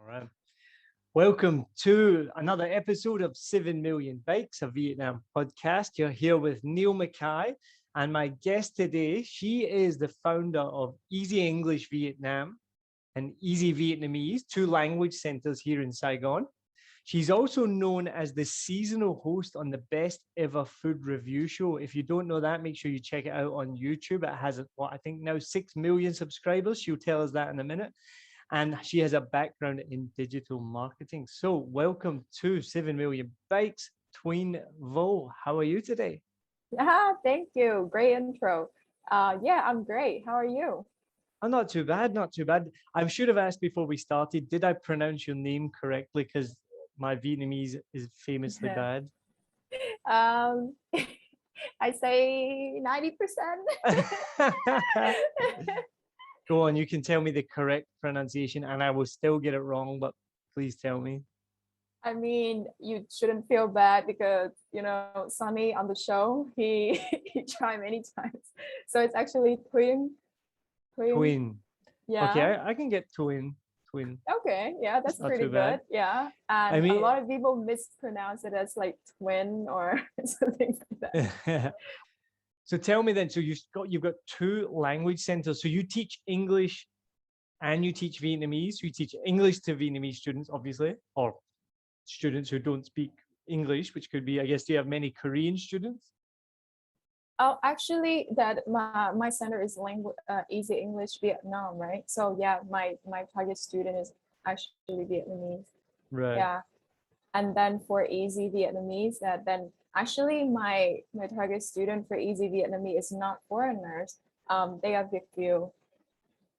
right. Welcome to another episode of 7 Million Bikes, a Vietnam podcast. You're here with Niall Mackay, and my guest today, she is the founder of Easy English Vietnam and Easy Vietnamese, two language centers here in Saigon. She's also known as the seasonal host on the best ever food review show. If you don't know that, make sure you check it out on YouTube. It has, what I think now 6 million subscribers. She'll tell us that in a minute. And she has a background in digital marketing. So welcome to 7 Million Bikes, Thuyen Vo. How are you today? Thank you. Great intro. Yeah, I'm great. How are you? I'm not too bad, not too bad. I should have asked before we started, did I pronounce your name correctly? Because my Vietnamese is famously bad. Um, I say 90%. Go on, you can tell me the correct pronunciation and I will still get it wrong, but please tell me. I mean, you shouldn't feel bad because, Sonny on the show, he he tried many times. So it's actually Thuyen. Twin. Yeah. Okay, I can get twin. Okay, yeah, that's Not pretty too good. bad. Yeah. And a lot of people mispronounce it as like twin or something like that. So tell me then, so you've got two language centers. So you teach English and you teach Vietnamese. So you teach English to Vietnamese students, obviously, or students who don't speak English, which could be, I guess, do you have many Korean students? Oh, actually, that my center is Easy English Vietnam, right? So yeah, my target student is actually Vietnamese. Right. Yeah, and then for Easy Vietnamese, then actually my target student for Easy Vietnamese is not foreigners. They are Việt kiều,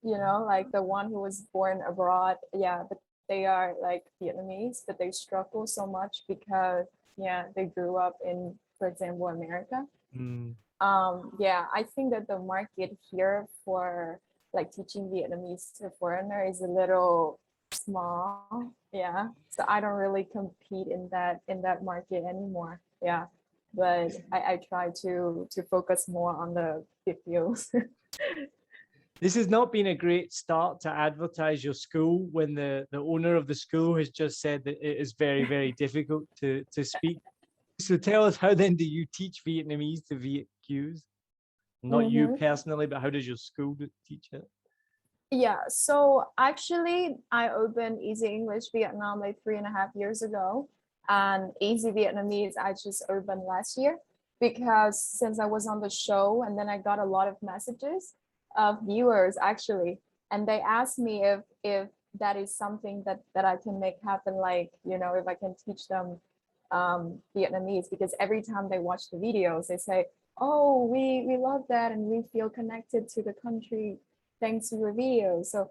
like the one who was born abroad. Yeah, but they are like Vietnamese, but they struggle so much because they grew up in, for example, America. Yeah, I think that the market here for like teaching Vietnamese to foreigner is a little small. Yeah, so I don't really compete in that market anymore. Yeah, but I try to focus more on the videos. This has not been a great start to advertise your school when the owner of the school has just said that it is very, very difficult to speak. So tell us, how then do you teach Vietnamese to Viet Qs? Not you personally, but how does your school teach it? Yeah, so actually I opened Easy English Vietnam like 3.5 years ago, and Easy Vietnamese I just opened last year because since I was on the show and then I got a lot of messages of viewers actually, and they asked me if that is something that I can make happen, like if I can teach them Vietnamese, because every time they watch the videos they say, oh, we love that and we feel connected to the country thanks to your videos. So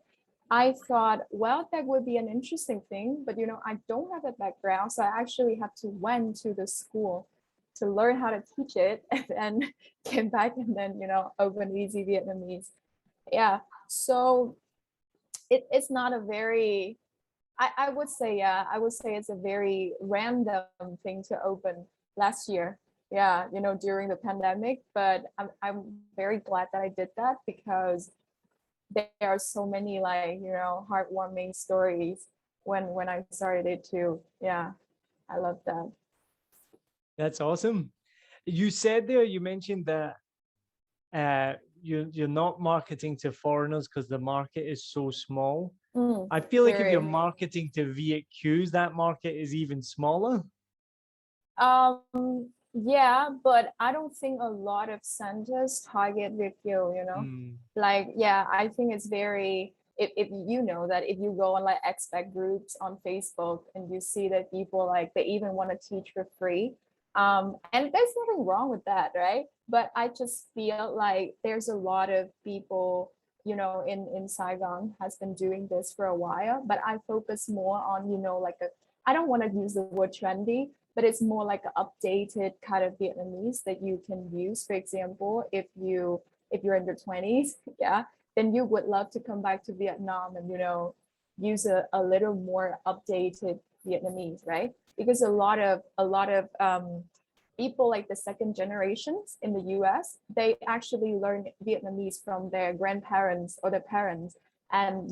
I thought, well, that would be an interesting thing, but I don't have a background, so I actually have to went to the school to learn how to teach it and then came back and then open Easy Vietnamese. Yeah, so it's not a very, I would say it's a very random thing to open last year. Yeah, during the pandemic, but I'm very glad that I did that because there are so many like heartwarming stories when I started it too. Yeah, I love that. That's awesome. You said there, you mentioned that you're not marketing to foreigners because the market is so small. I feel like if you're marketing to Viet Qs, that market is even smaller. Yeah, but I don't think a lot of centers target Viet Kieu, like, yeah, I think it's very, if you know that if you go on like expat groups on Facebook and you see that people like they even want to teach for free, and there's nothing wrong with that, right? But I just feel like there's a lot of people in Saigon has been doing this for a while, but I focus more on like I don't want to use the word trendy, but it's more like an updated kind of Vietnamese that you can use. For example, if you're in your 20s, yeah, then you would love to come back to Vietnam and use a little more updated Vietnamese, right? Because a lot of people like the second generations in the US, they actually learn Vietnamese from their grandparents or their parents, and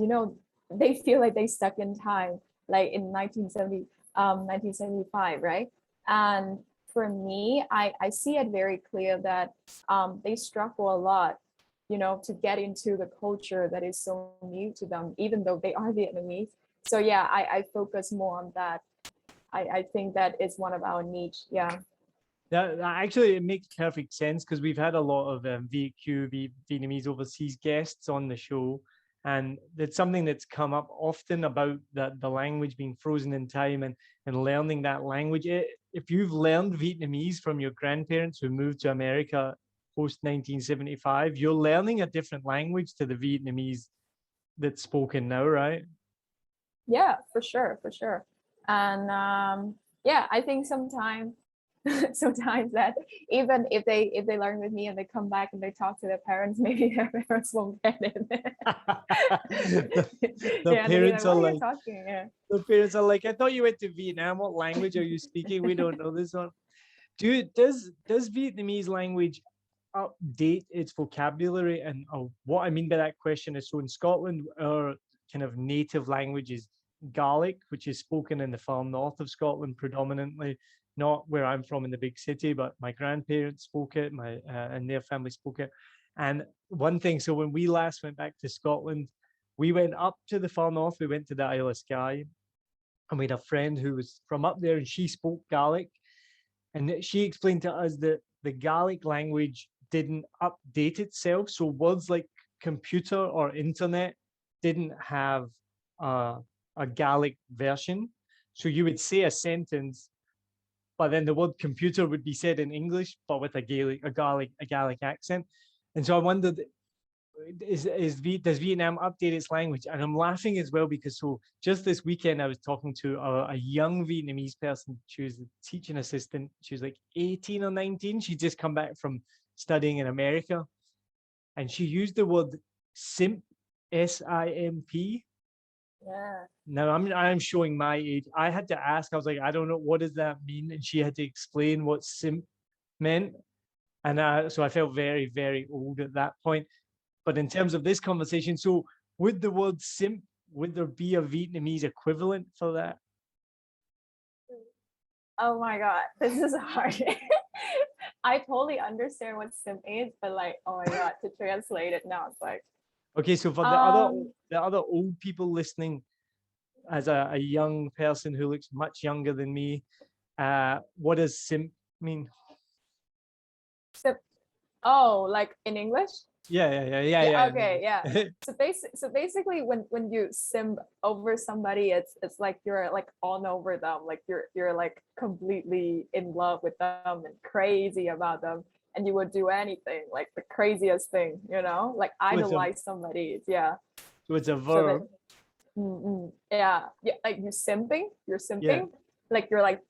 they feel like they stuck in time. like in 1975, right? And for me, I see it very clear that they struggle a lot, to get into the culture that is so new to them, even though they are Vietnamese. So yeah, I focus more on that. I think that is one of our niche. Yeah. That actually, it makes perfect sense because we've had a lot of Vietnamese overseas guests on the show, and it's something that's come up often about the language being frozen in time and learning that language. If you've learned Vietnamese from your grandparents who moved to America post 1975, you're learning a different language to the Vietnamese that's spoken now, right? Yeah, for sure, for sure. And yeah, I think sometimes sometimes that even if they learn with me and they come back and they talk to their parents, maybe their parents won't get it. The Yeah, they'll be like, parents are what are you like, talking? Yeah. the parents are like, I thought you went to Vietnam. What language are you speaking? We don't know this one. Does Vietnamese language update its vocabulary? And what I mean by that question is, so in Scotland, our kind of native language is Gaelic, which is spoken in the far north of Scotland predominantly, not where I'm from in the big city, but my grandparents spoke it, and their family spoke it. And one thing, so when we last went back to Scotland, we went up to the far north, we went to the Isle of Skye, and we had a friend who was from up there and she spoke Gaelic. And she explained to us that the Gaelic language didn't update itself. So words like computer or internet didn't have a Gaelic version. So you would say a sentence, but then the word computer would be said in English, but with a Gaelic accent. And so I wondered, does Vietnam update its language? And I'm laughing as well because so just this weekend I was talking to a young Vietnamese person. She was a teaching assistant. She was like 18 or 19. She'd just come back from studying in America, and she used the word simp, S-I-M-P. Yeah. Now I'm showing my age. I had to ask. I was like, I don't know, what does that mean? And she had to explain what simp meant. And so I felt very, very old at that point. But in terms of this conversation, so would the word simp, would there be a Vietnamese equivalent for that? Oh my God, this is hard. I totally understand what sim is, but like, oh my God, to translate it now, it's like, Okay, so for the other old people listening, as a young person who looks much younger than me, what does simp mean? sim, oh, like in English? Yeah. Okay, yeah. So basically, when you sim over somebody, it's like you're like on over them, like you're like completely in love with them and crazy about them, and you would do anything, like the craziest thing, like idolize somebody. Yeah. So it's a So that, verb. yeah, like you're simping, Yeah. like you're like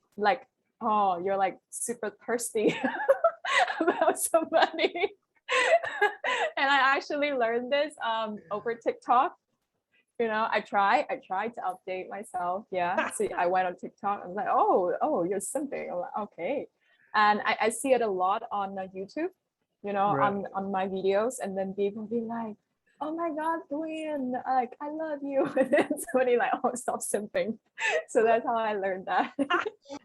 oh, you're like super thirsty about somebody. And I actually learned this over TikTok. I tried to update myself. Yeah. So I went on TikTok. I was like, oh, you're simping. I'm like, okay. And I see it a lot on YouTube, Right. on my videos. And then people be like, oh my God, Thuyen, like, I love you. And then somebody like, oh, stop simping. So that's how I learned that.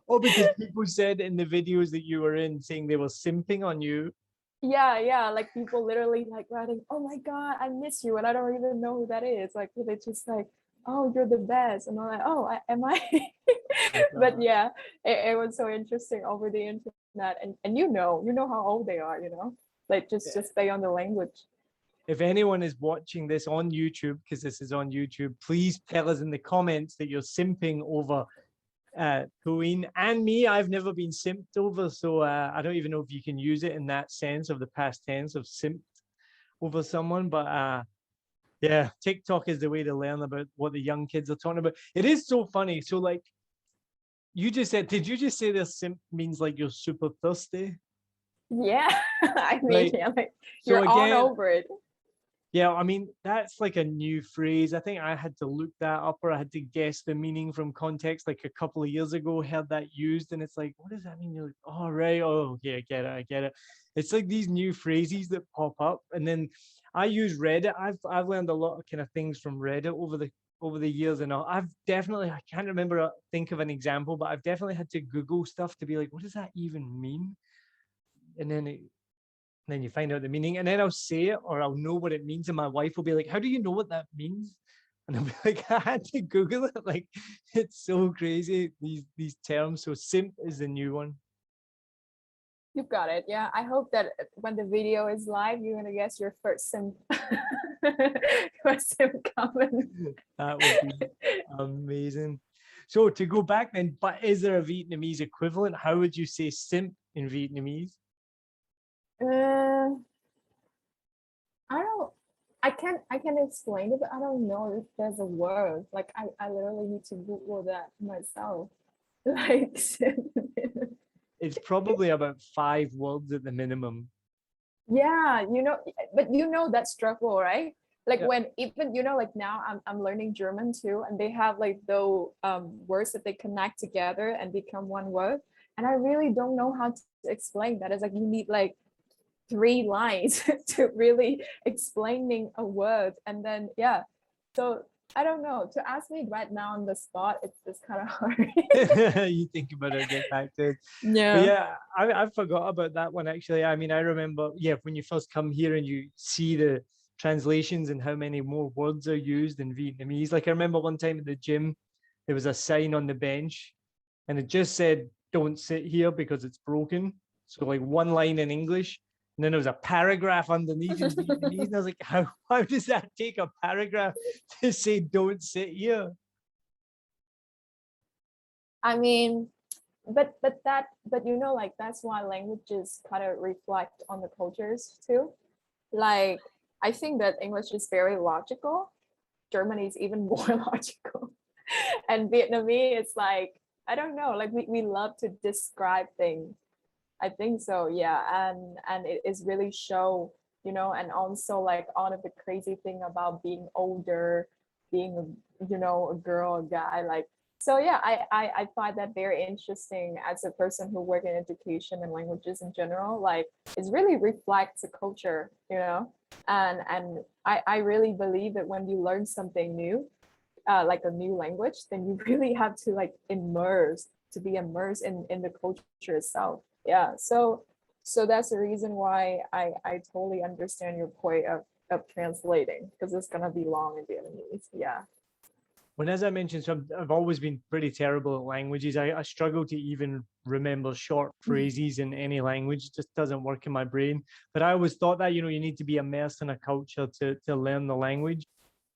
Oh, because people said in the videos that you were in saying they were simping on you. Yeah, like people literally like writing, oh my God, I miss you, and I don't even know who that is. Like they just like, oh, you're the best, and I'm like, oh, am I? But yeah, it was so interesting over the internet, and you know how old they are, like just stay on the language. If anyone is watching this on YouTube, because this is on YouTube, please tell us in the comments that you're simping over Thuyen and me. I've never been simped over, so I don't even know if you can use it in that sense of the past tense of simped over someone. But yeah, TikTok is the way to learn about what the young kids are talking about. It is so funny. So like you just said, did you just say this simp means like you're super thirsty? Yeah, I mean, Right. yeah, like So you're again, all over it. yeah, I mean, that's like a new phrase. I think I had to look that up or I had to guess the meaning from context like a couple of years ago, heard that used, and it's like, what does that mean? You're like, oh, right. Oh, okay, I get it. It's like these new phrases that pop up. And then I use Reddit. I've learned a lot of kind of things from Reddit over the over the years, and I've definitely, I can't remember, think of an example, but I've definitely had to Google stuff to be like, what does that even mean? And then you find out the meaning, and then I'll say it or I'll know what it means, and my wife will be like, how do you know what that means? And I'll be like, I had to Google it. Like, it's so crazy, these terms. So simp is the new one. You've got it. Yeah. I hope that when the video is live, you're gonna guess your first simp. First simp comment. That would be amazing. So to go back then, but is there a Vietnamese equivalent? How would you say simp in Vietnamese? I can explain it, but I don't know if there's a word. Like I literally need to Google that myself. Like It's probably about 5 words at the minimum. yeah, but that struggle, right? Like Yeah. when even like now I'm learning German too, and they have like those words that they connect together and become one word. And I really don't know how to explain that. It's like you need like 3 lines to really explaining a word, and then yeah. So I don't know. To ask me right now on the spot, it's kind of hard. You think about it, get back to it. But Yeah. yeah, I forgot about that one actually. I mean, I remember, yeah, when you first come here and you see the translations and how many more words are used in Vietnamese. Like I remember one time at the gym, there was a sign on the bench and it just said, don't sit here because it's broken. So like one line in English. And then there was a paragraph underneath in Vietnamese. And I was like, how does that take a paragraph to say don't sit here? I mean, but like that's why languages kind of reflect on the cultures too. Like I think that English is very logical. Germany is even more logical. And Vietnamese, it's like, I don't know, like we love to describe things. I think so, yeah. And it is really show, and also like all of the crazy thing about being older, being a girl, a guy, like so yeah, I find that very interesting as a person who work in education and languages in general. Like it really reflects a culture, and I really believe that when you learn something new, like a new language, then you really have to like be immersed in the culture itself. Yeah. So that's the reason why I totally understand your point of translating, because it's gonna be long in Vietnamese. Yeah. When, as I mentioned, so I've always been pretty terrible at languages. I struggle to even remember short phrases in any language. It just doesn't work in my brain. But I always thought that, you need to be immersed in a culture to learn the language.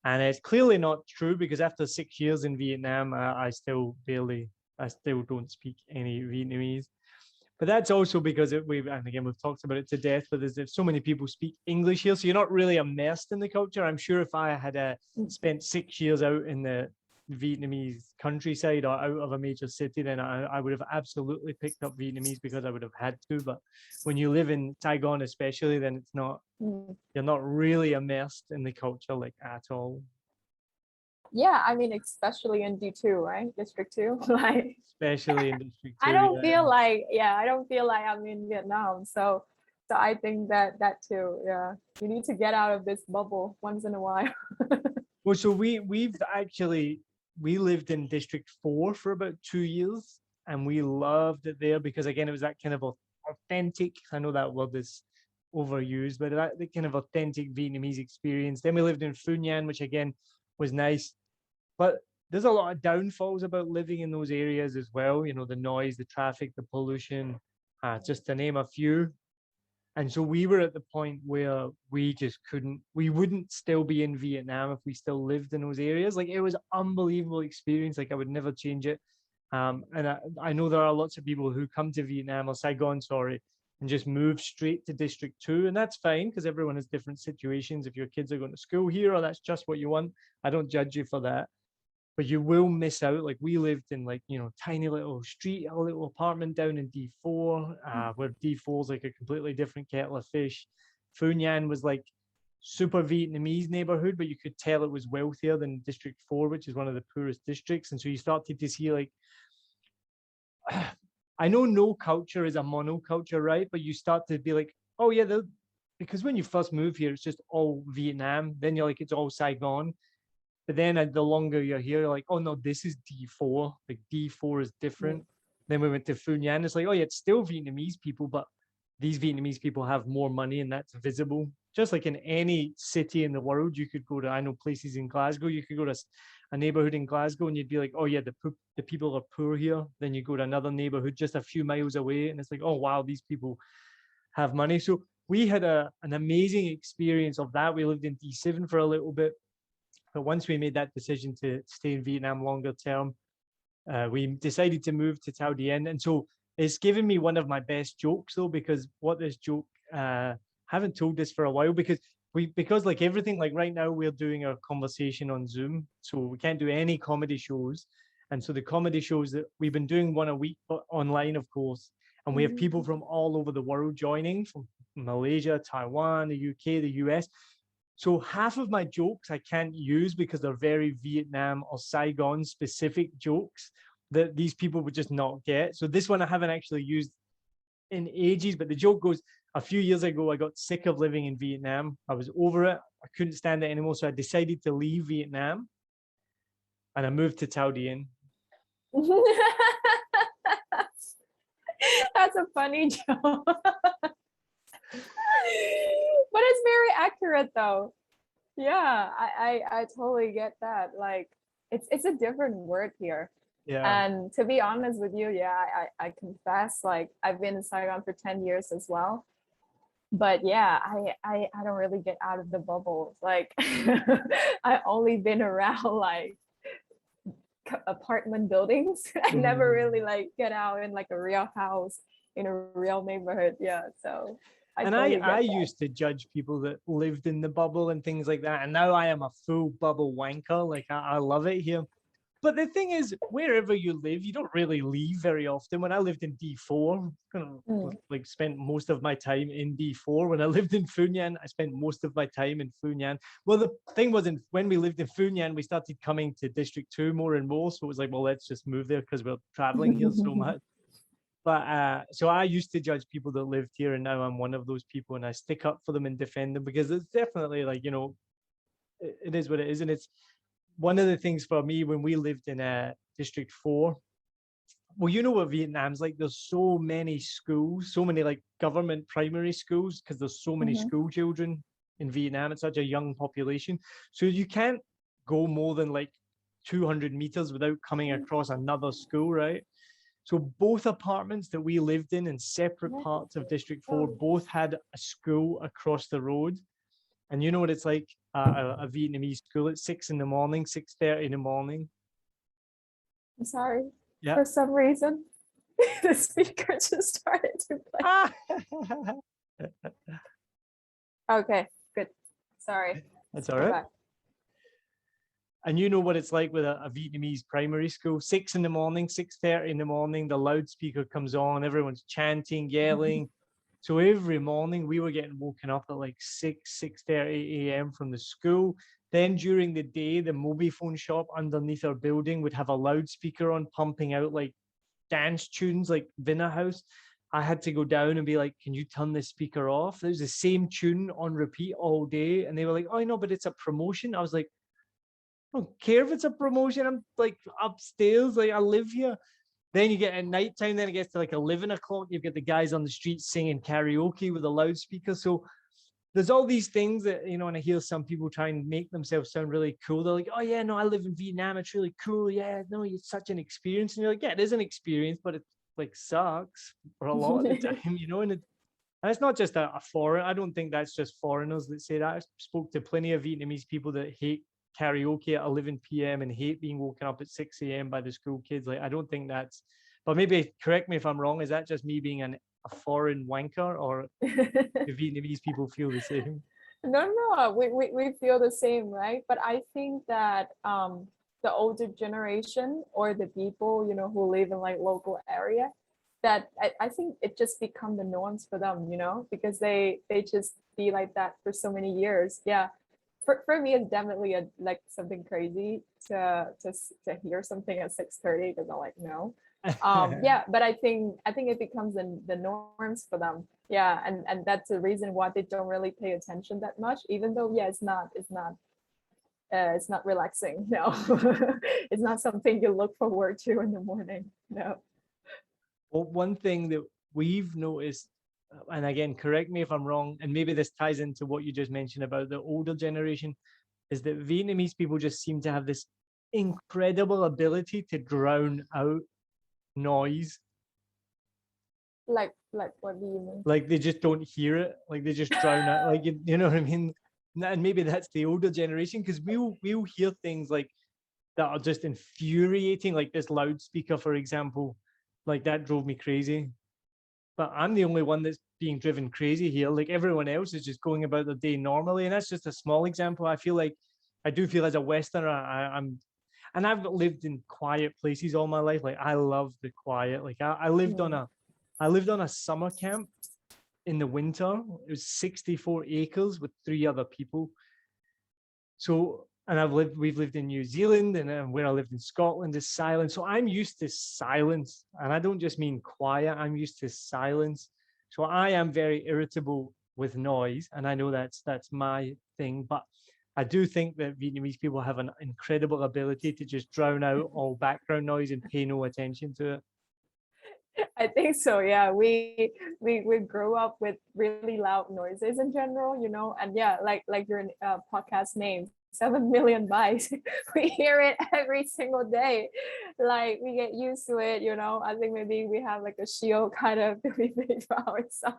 And it's clearly not true, because after 6 years in Vietnam, I still don't speak any Vietnamese. But that's also because and again, we've talked about it to death, but there's so many people speak English here, so you're not really immersed in the culture. I'm sure if I had spent 6 years out in the Vietnamese countryside or out of a major city, then I would have absolutely picked up Vietnamese because I would have had to. But when you live in Saigon, especially, then it's not, you're not really immersed in the culture like at all. Yeah, I mean, especially in D2, right? District 2. Like Especially in District 2. I don't feel like I'm in Vietnam. So I think that too, yeah. You need to get out of this bubble once in a while. Well, so we lived in District 4 for about 2 years, and we loved it there because, again, it was that kind of authentic, I know that word is overused, but that the kind of authentic Vietnamese experience. Then we lived in Thuyen, which again was nice, but there's a lot of downfalls about living in those areas as well. The noise, the traffic, the pollution, just to name a few. And so we were at the point where we wouldn't still be in Vietnam if we still lived in those areas. Like, it was an unbelievable experience. Like, I would never change it. And I know there are lots of people who come to Vietnam, or Saigon, sorry, and just move straight to District 2. And that's fine, because everyone has different situations. If your kids are going to school here, or that's just what you want, I don't judge you for that. But you will miss out. Like, we lived in tiny little street, a little apartment down in D4, where D4 is like a completely different kettle of fish. Phu Nhan was like super Vietnamese neighborhood, but you could tell it was wealthier than District 4, which is one of the poorest districts. And so you started to see, like, I know no culture is a monoculture, right? But you start to be like, oh yeah, because when you first move here, it's just all Vietnam. Then you're like, it's all Saigon. But then the longer you're here, you're like, oh no, this is D4. Like D4 is different. Then we went to Thuyen. It's like, oh yeah, it's still Vietnamese people, but these Vietnamese people have more money and that's visible. Just like in any city in the world, you could go to, I know places in Glasgow, you could go to a neighborhood in Glasgow and you'd be like, oh yeah, the people are poor here. Then you go to another neighborhood just a few miles away and it's like, oh wow, these people have money. So we had an amazing experience of that. We lived in D7 for a little bit. But once we made that decision to stay in Vietnam longer term, we decided to move to Tao Dien. And so it's given me one of my best jokes though, because what this joke, haven't told this for a while because like everything, like right now we're doing our conversation on Zoom. So we can't do any comedy shows. And so the comedy shows that we've been doing one a week, but online, of course. And we have people from all over the world joining, from Malaysia, Taiwan, the UK, the US. So half of my jokes I can't use because they're very Vietnam or Saigon specific jokes that these people would just not get. So this one I haven't actually used in ages, but the joke goes, a few years ago, I got sick of living in Vietnam. I was over it. I couldn't stand it anymore. So I decided to leave Vietnam and I moved to Tao Dien. That's a funny joke. But it's very accurate though. Yeah, I totally get that. Like it's a different word here. Yeah. And to be honest with you, yeah, I confess, like I've been in Saigon for 10 years as well. But yeah, I don't really get out of the bubble. Like I only been around like apartment buildings. I never really like get out in like a real house in a real neighborhood. Yeah, so I used to judge people that lived in the bubble and things like that, and now I am a full bubble wanker. Like I love it here. But the thing is, wherever you live, you don't really leave very often. When I lived in D4, like spent most of my time in D4. When I lived in Thuyen, I spent most of my time in Thuyen. Well, the thing was, when we lived in Thuyen, we started coming to District 2 more and more. So it was like, well, let's just move there because we're traveling here so much. But so I used to judge people that lived here, and now I'm one of those people, and I stick up for them and defend them because it's definitely like, it is what it is, and it's one of the things for me when we lived in District 4. Well, you know what Vietnam's like. There's so many schools, so many like government primary schools, because there's so many school children in Vietnam. It's such a young population, so you can't go more than like 200 meters without coming across another school, right? So both apartments that we lived in separate parts of District 4, both had a school across the road. And you know what it's like, a Vietnamese school at 6 in the morning, 6:30 in the morning. I'm sorry. Yeah. For some reason, the speaker just started to play. Okay, good. Sorry. That's all right. And you know what it's like with a Vietnamese primary school, 6 in the morning, 6:30 in the morning, the loudspeaker comes on, everyone's chanting, yelling. So every morning we were getting woken up at like 6:30 a.m. from the school. Then during the day, the mobile phone shop underneath our building would have a loudspeaker on pumping out like dance tunes like Vina House. I had to go down and be like, can you turn the speaker off? There's the same tune on repeat all day. And they were like, oh, no, but it's a promotion. I was like, I don't care if it's a promotion. I'm like upstairs, like I live here. Then you get at nighttime, then it gets to like 11 o'clock. You've got the guys on the street singing karaoke with a loudspeaker. So there's all these things that, and I hear some people try and make themselves sound really cool. They're like, oh yeah, no, I live in Vietnam. It's really cool. Yeah, no, it's such an experience. And you're like, yeah, it is an experience, but it like sucks for a lot of the time, and it's not just a foreign. I don't think that's just foreigners that say that. I spoke to plenty of Vietnamese people that hate karaoke at 11 p.m. and hate being woken up at 6 a.m. by the school kids. Like, I don't think that's, but maybe correct me if I'm wrong. Is that just me being a foreign wanker, or the Vietnamese people feel the same? No, we feel the same, right? But I think that the older generation or the people, who live in like local area, that I think it just become the norms for them, because they just be like that for so many years. Yeah. For me, it's definitely like something crazy to hear something at 6:30 because I'm like, no. Yeah, but I think it becomes the norms for them. Yeah, and that's the reason why they don't really pay attention that much, even though, yeah, it's not It's not relaxing. No, it's not something you look forward to in the morning. No. Well, one thing that we've noticed, and again, correct me if I'm wrong, and maybe this ties into what you just mentioned about the older generation, is that Vietnamese people just seem to have this incredible ability to drown out noise. Like what do you mean? Like they just don't hear it. Like they just drown out. Like you know what I mean? And maybe that's the older generation, because we'll hear things like that are just infuriating, like this loudspeaker, for example. Like that drove me crazy. But I'm the only one that's being driven crazy here. Like everyone else is just going about their day normally. And that's just a small example. I do feel as a Westerner, and I've lived in quiet places all my life. Like I love the quiet. Like I lived on a summer camp in the winter. It was 64 acres with 3 other people. So, and we've lived in New Zealand, and where I lived in Scotland is silent. So I'm used to silence, and I don't just mean quiet. I'm used to silence. So I am very irritable with noise, and I know that's my thing. But I do think that Vietnamese people have an incredible ability to just drown out all background noise and pay no attention to it. I think so. Yeah, we grew up with really loud noises in general, you know, and yeah, like your podcast name, 7 million bytes. We hear it every single day. Like we get used to it, you know. I think maybe we have like a shield kind of that we made for ourselves.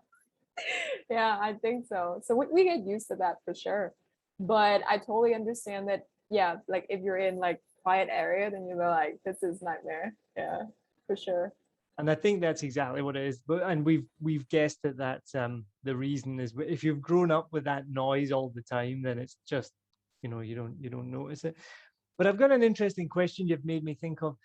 Yeah, I think so. So we get used to that for sure. But I totally understand that. Yeah, like if you're in like quiet area, then you're like, this is nightmare. Yeah, for sure. And I think that's exactly what it is. But and we've guessed that that's the reason is if you've grown up with that noise all the time, then it's just, you know, you don't notice it. But I've got an interesting question you've made me think of.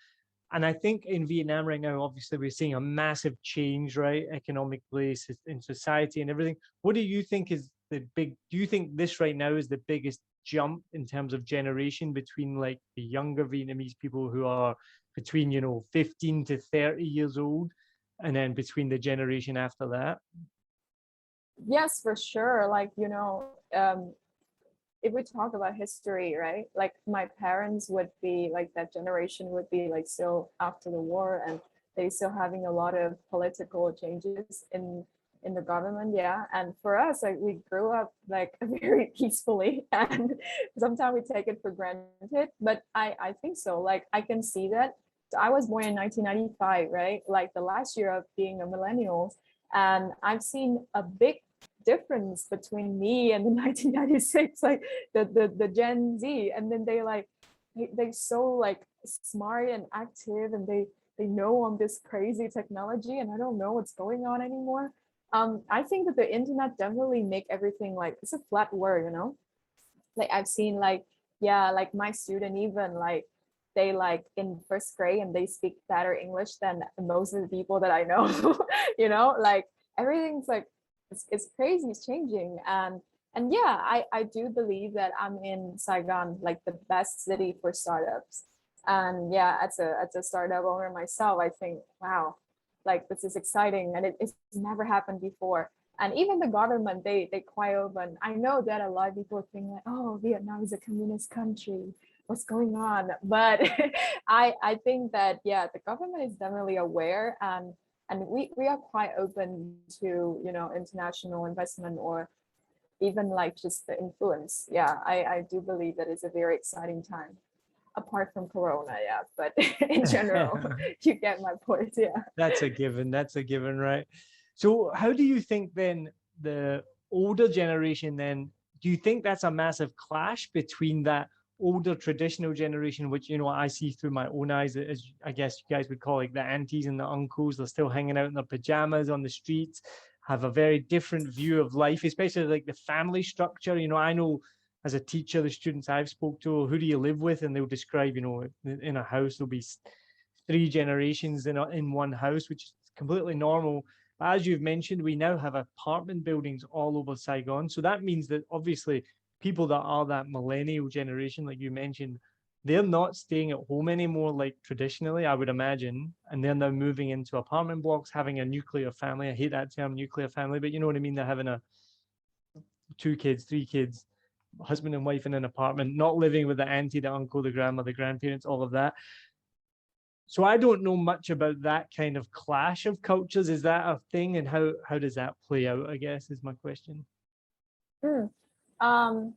And I think in Vietnam right now, obviously we're seeing a massive change, right? Economically, in society and everything. What do you think is do you think this right now is the biggest jump in terms of generation between like the younger Vietnamese people who are between, 15 to 30 years old, and then between the generation after that? Yes, for sure. Like, you know, if we talk about history, right? Like my parents would be like that generation would be like still after the war, and they still having a lot of political changes in the government. Yeah. And for us, like we grew up like very peacefully, and sometimes we take it for granted. But I think so. Like I can see that. So I was born in 1995, right? Like the last year of being a millennial. And I've seen a big difference between me and the 1996, like the Gen Z. And then they so like smart and active, and they know on this crazy technology, and I don't know what's going on anymore. I think that the internet definitely make everything like it's a flat word, you know. Like I've seen like, yeah, like my student even like they like in first grade and they speak better English than most of the people that I know. You know, like everything's like it's crazy, it's changing. And yeah, I do believe that I'm in Saigon, like the best city for startups. And yeah, as a startup owner myself, I think, wow, like this is exciting, and it's never happened before. And even the government, they quite open. I know that a lot of people think like, oh, Vietnam is a communist country, what's going on? But I think that yeah, the government is definitely aware, and we are quite open to, you know, international investment or even like just the influence. Yeah, I do believe that it's a very exciting time, apart from Corona. Yeah, but in general, you get my point. Yeah. That's a given. That's a given, right? So how do you think then the older generation then, do you think that's a massive clash between that older traditional generation, which, I see through my own eyes, as I guess you guys would call like the aunties and the uncles, they're still hanging out in their pajamas on the streets, have a very different view of life, especially like the family structure. I know as a teacher, the students I've spoke to, who do you live with? And they'll describe, in a house, there'll be 3 generations in one house, which is completely normal. As you've mentioned, we now have apartment buildings all over Saigon. So that means that obviously people that are that millennial generation, like you mentioned, they're not staying at home anymore like traditionally, I would imagine. And they're now moving into apartment blocks, having a nuclear family. I hate that term, nuclear family, but you know what I mean? They're having 2 kids, 3 kids. husband and wife in an apartment, not living with the auntie, the uncle, the grandma, the grandparents, all of that. So I don't know much about that kind of clash of cultures. Is that a thing, and how does that play out, I guess, is my question. Mm. Um,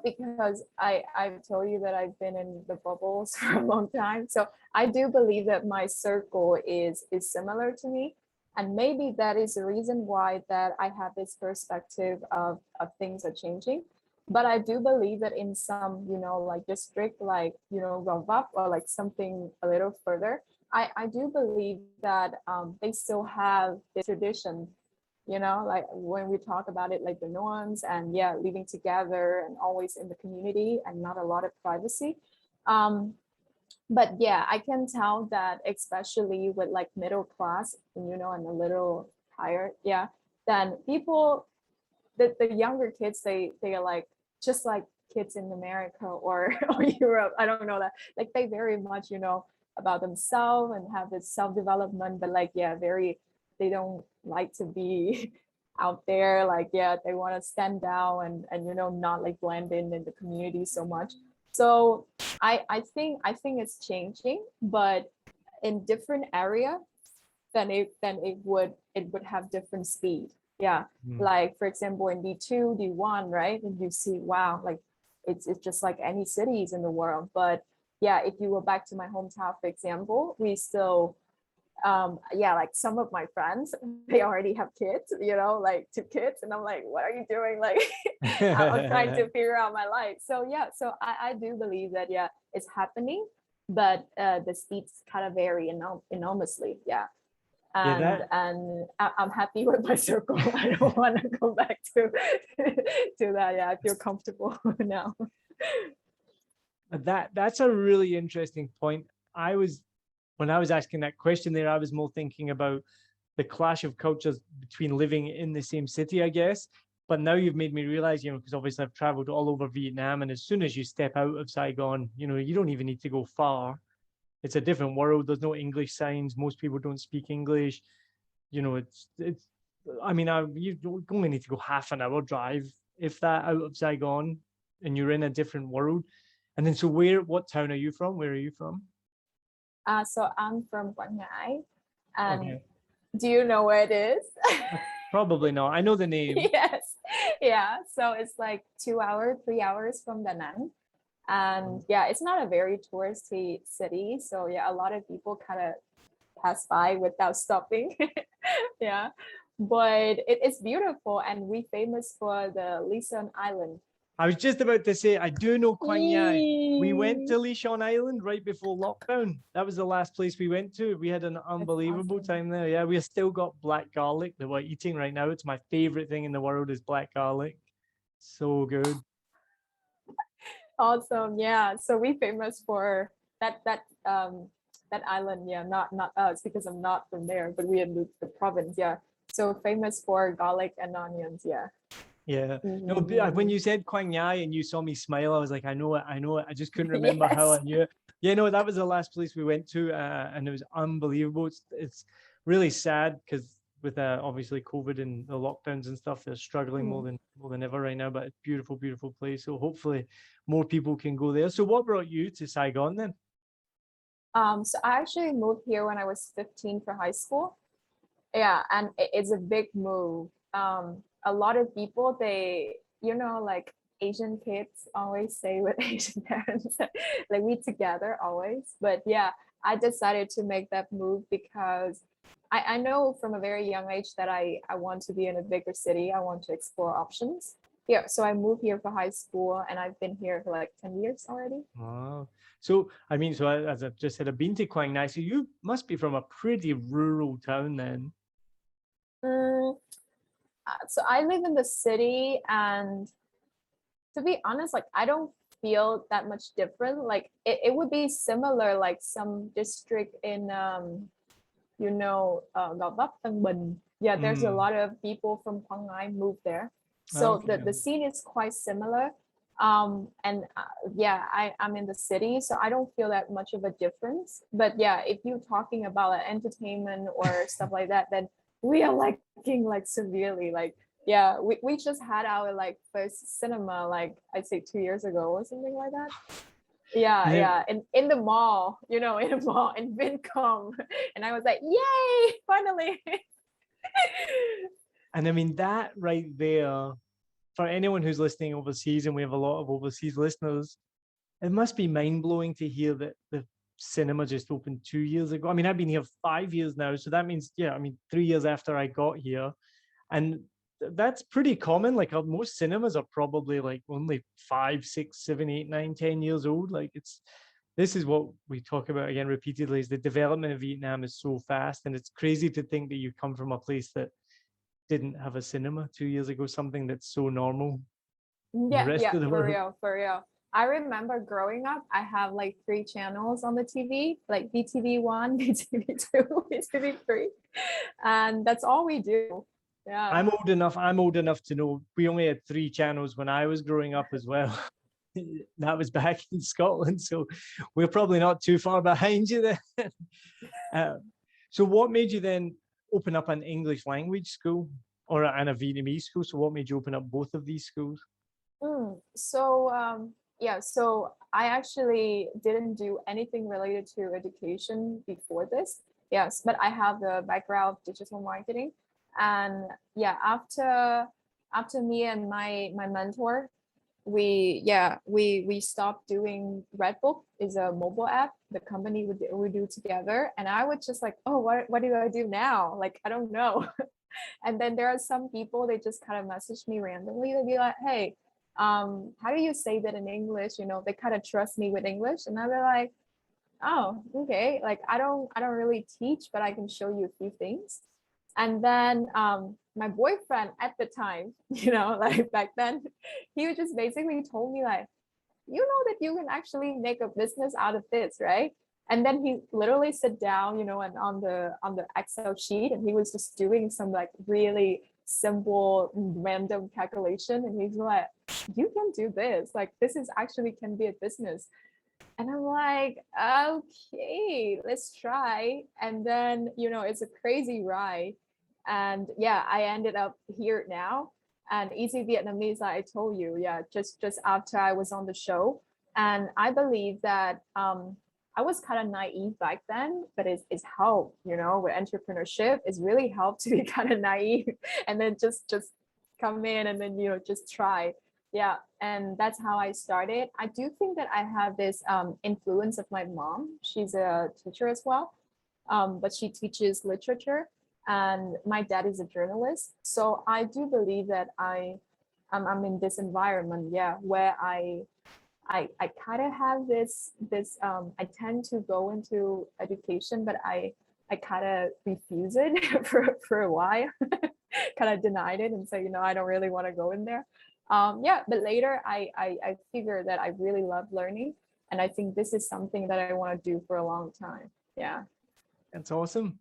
because I've told you that I've been in the bubbles for a long time. So I do believe that my circle is similar to me. And maybe that is the reason why that I have this perspective of things are changing. But I do believe that in some, like district, like, Grovap or like something a little further, I do believe that they still have this tradition, like when we talk about it, like the norms and yeah, living together and always in the community and not a lot of privacy. Um, but yeah, I can tell that especially with like middle class, and a little higher, yeah, then people, the younger kids, they are like just like kids in America or or Europe. I don't know that. Like they very much, about themselves and have this self-development, but like yeah, they don't like to be out there. Like yeah, they want to stand down and not like blend in the community so much. So I think it's changing, but in different area, then it would have different speed. Yeah. Like for example in D2, D1, right? And you see, wow, like it's just like any cities in the world. But yeah, if you go back to my hometown, for example, we still yeah, like some of my friends, they already have kids, like 2 kids, and I'm like, what are you doing? Like I'm trying to figure out my life. So yeah, so I do believe that yeah, it's happening, but the speeds kind of vary enormously. Yeah. Yeah, And I'm happy with my circle. I don't want to go back to to that. Yeah, I feel comfortable now. that's a really interesting point. When I was asking that question there, I was more thinking about the clash of cultures between living in the same city, I guess. But now you've made me realize, because obviously I've traveled all over Vietnam, and as soon as you step out of Saigon, you don't even need to go far. It's a different world. There's no English signs. Most people don't speak English. It's. I mean, you only need to go half an hour drive, if that, out of Saigon, and you're in a different world. And then, so what town are you from? Where are you from? So I'm from Quảng Ngãi, and Okay. do you know where it is? Probably not. I know the name. Yes. Yeah. So it's like 2 hours, 3 hours from Da Nang. And yeah, it's not a very touristy city. So yeah, a lot of people kind of pass by without stopping. Yeah. But it's beautiful, and we famous for the Lison Island. I was just about to say, I do know Quang Nhai. We went to Lishon Island right before lockdown. That was the last place we went to. We had an unbelievable time there. Yeah, we still got black garlic that we're eating right now. It's my favorite thing in the world is black garlic. So good. Awesome. Yeah. So we famous for that island. Yeah. Not us, because I'm not from there, but we in the province. Yeah. So famous for garlic and onions. Yeah. Yeah. No, when you said Quang Nhai and you saw me smile, I was like, I know it. I know it. I just couldn't remember how I Yes. knew it. Yeah, no, that was the last place we went to, and it was unbelievable. It's really sad because with obviously COVID and the lockdowns and stuff, they're struggling more than ever right now. But it's beautiful, beautiful place. So hopefully more people can go there. So what brought you to Saigon then? So I actually moved here when I was 15 for high school. Yeah, and it's a big move. A lot of people, they, like Asian kids always stay with Asian parents, like we together always. But yeah, I decided to make that move because I know from a very young age that I want to be in a bigger city. I want to explore options. Yeah, so I moved here for high school, and I've been here for like 10 years already. Wow. So, I mean, so as I've just said, I've been to Quang Ngai. So you must be from a pretty rural town then. Mm, so I live in the city, and to be honest, like I don't feel that much different. Like it would be similar, like some district in Gò Vấp, Tân Bình. Yeah, there's a lot of people from Quang Ngai moved there. So Okay. the scene is quite similar. And yeah, I'm in the city, so I don't feel that much of a difference. But yeah, if you're talking about like, entertainment or stuff like that, then we are lacking like severely. Like Yeah, we just had our like first cinema, like I'd say 2 years ago or something like that. Yeah, And then, yeah, in the mall, in the mall in Vincom, and I was like, yay, finally. and I mean, that right there, for anyone who's listening overseas, and we have a lot of overseas listeners, it must be mind blowing to hear that the cinema just opened 2 years ago. I mean, I've been here 5 years now, so that means, yeah, I mean, 3 years after I got here, and that's pretty common. Like most cinemas are probably like only 5, 6, 7, 8, 9, 10 years old. Like this is what we talk about again repeatedly, is the development of Vietnam is so fast, and it's crazy to think that you come from a place that didn't have a cinema 2 years ago, something that's so normal in the Yeah, rest yeah, of the for world. real, for real. I remember growing up, I have like 3 channels on the TV, like BTV1, BTV2, BTV3, and that's all we do. Yeah. I'm old enough to know we only had 3 channels when I was growing up as well. That was back in Scotland, so we're probably not too far behind you then. uh, so what made you then open up an English language school and a Vietnamese school? So what made you open up both of these schools? So yeah, so I actually didn't do anything related to education before this. Yes, but I have the background of digital marketing, and yeah, after me and my mentor, we stopped doing Redbook is a mobile app. The company we do together, and I was just like, oh, what do I do now? Like I don't know. And then there are some people, they just kind of message me randomly. They'd be like, hey, how do you say that in English? They kind of trust me with English. And I'd be like, oh, okay. Like I don't really teach, but I can show you a few things. And then my boyfriend at the time, like back then, he was just basically told me like, you know that you can actually make a business out of this, right? And then he literally sit down, and on the Excel sheet, and he was just doing some like really simple random calculation, and he's like, you can do this, like this is actually can be a business. And I'm like, okay, let's try. And then, it's a crazy ride. And yeah, I ended up here now. And Easy Vietnamese, like I told you, yeah, just after I was on the show. And I believe that I was kind of naive back then, but it's helped, with entrepreneurship. It's really helped to be kind of naive and then just come in and then, just try. Yeah, and that's how I started. I do think that I have this influence of my mom. She's a teacher as well, but she teaches literature, and my dad is a journalist. So I do believe that I'm in this environment, yeah, where I kind of have this I tend to go into education, but I kind of refuse it for a while, kind of denied it and say, I don't really want to go in there. Yeah, but later I figured that I really love learning, and I think this is something that I want to do for a long time. Yeah. That's awesome.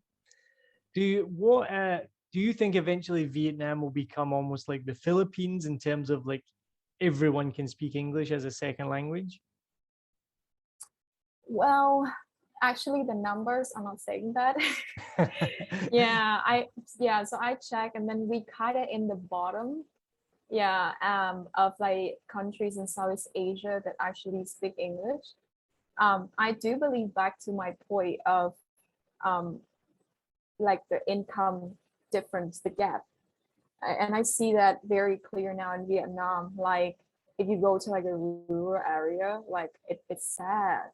Do you think eventually Vietnam will become almost like the Philippines in terms of like everyone can speak English as a second language? Well, actually, the numbers are not saying that. Yeah, so I check, and then we kind of in the bottom, yeah, of like countries in Southeast Asia that actually speak English. I do believe back to my point of um, like the income difference, the gap. And I see that very clear now in Vietnam. Like if you go to like a rural area, like it's sad.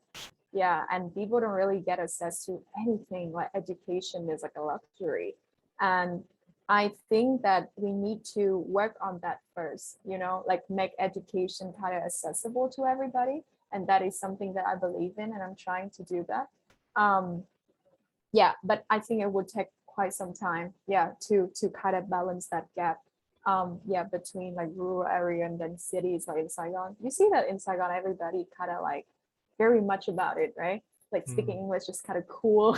Yeah, and people don't really get access to anything. Like education is like a luxury. And I think that we need to work on that first, like make education kind of accessible to everybody. And that is something that I believe in, and I'm trying to do that. Um, yeah, but I think it would take quite some time, yeah, to kind of balance that gap, yeah, between like rural area and then cities like in Saigon. You see that in Saigon everybody kind of like very much about it, right? Like speaking English is kind of cool.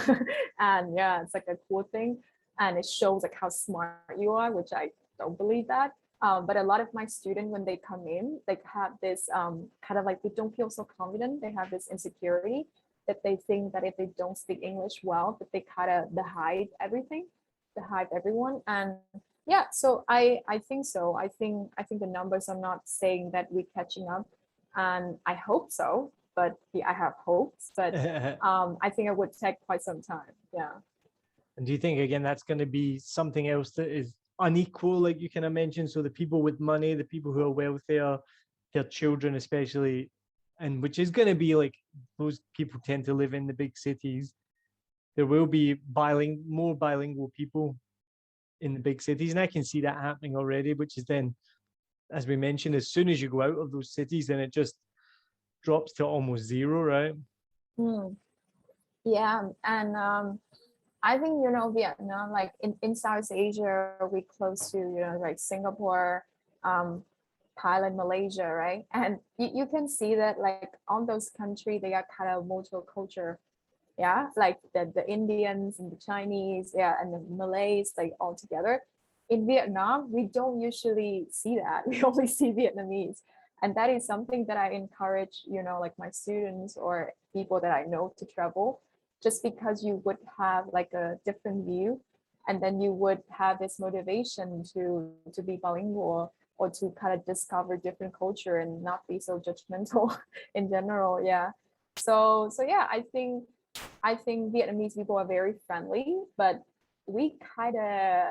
And yeah, it's like a cool thing, and it shows like how smart you are, which I don't believe that. But a lot of my students, when they come in, they have this kind of like they don't feel so confident. They have this insecurity that they think that if they don't speak English well, that they kind of hide everything, they hide everyone. And Yeah, so I think so. I think the numbers are not saying that we're catching up, and I hope so. But yeah, I have hopes, but And I think it would take quite some time. Yeah. do you think again that's going to be something else that is unequal, like you kind of mentioned? So the people with money, the people who are wealthier, their children especially, and which is going to be like those people tend to live in the big cities. There will be more bilingual people in the big cities, and I can see that happening already. Which is then, as we mentioned, as soon as you go out of those cities, then it just drops to almost zero, right? Hmm. Yeah, and I think Vietnam, like in South Asia, we close to like Singapore, um, Thailand, Malaysia, right? And you can see that like on those countries they are kind of multicultural, yeah, like the Indians and the Chinese, yeah, and the Malays like all together. In Vietnam, we don't usually see that. We only see Vietnamese, and that is something that I encourage, like my students or people that I know to travel, just because you would have like a different view, and then you would have this motivation to be bilingual or to kind of discover different culture and not be so judgmental in general. Yeah. So yeah, I think Vietnamese people are very friendly, but we kind of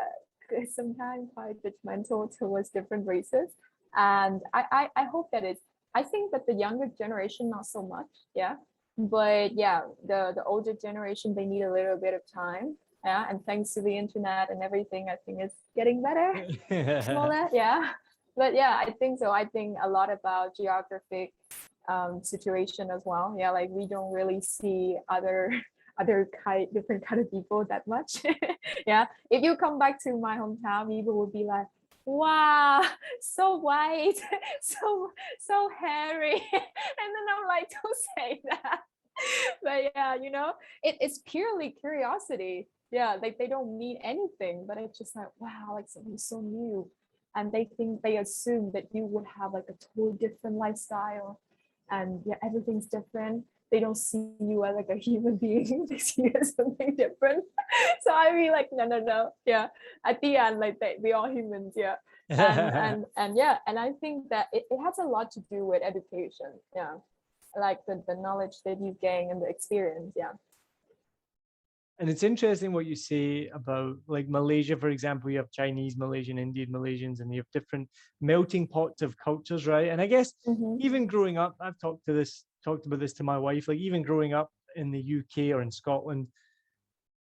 sometimes quite judgmental towards different races. And I hope that I think that the younger generation, not so much. Yeah. But yeah, the older generation, they need a little bit of time. Yeah. And thanks to the internet and everything, I think it's getting better. Smaller. Yeah. But yeah, I think so. I think a lot about geographic situation as well. Yeah, like we don't really see other different kind of people that much. Yeah, if you come back to my hometown, people will be like, wow, so white, so hairy. And then I'm like, don't say that. But yeah, it's purely curiosity. Yeah, like they don't mean anything, but it's just like, wow, like something so new. And they assume that you would have like a totally different lifestyle, and yeah, everything's different. They don't see you as like a human being. They see you as something different. So I mean, like, no, yeah. At the end, like we all humans, yeah. And yeah, and I think that it has a lot to do with education, yeah, like the knowledge that you gain and the experience, yeah. And it's interesting what you say about like Malaysia, for example. You have Chinese, Malaysian, Indian, Malaysians, and you have different melting pots of cultures, right? And I guess Mm-hmm. even growing up, I've talked about this to my wife, like even growing up in the UK or in Scotland,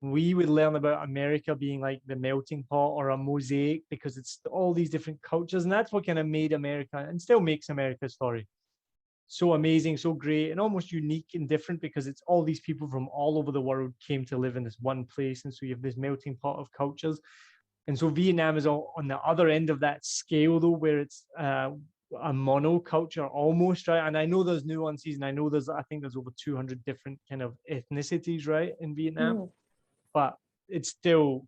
we would learn about America being like the melting pot or a mosaic because it's all these different cultures. And that's what kind of made America and still makes America's story so amazing, so great, and almost unique and different because it's all these people from all over the world came to live in this one place. And so you have this melting pot of cultures. And so Vietnam is all on the other end of that scale, though, where it's a monoculture almost, right? And I know there's nuances, and I think there's over 200 different kind of ethnicities, right, in Vietnam, Mm. but it's still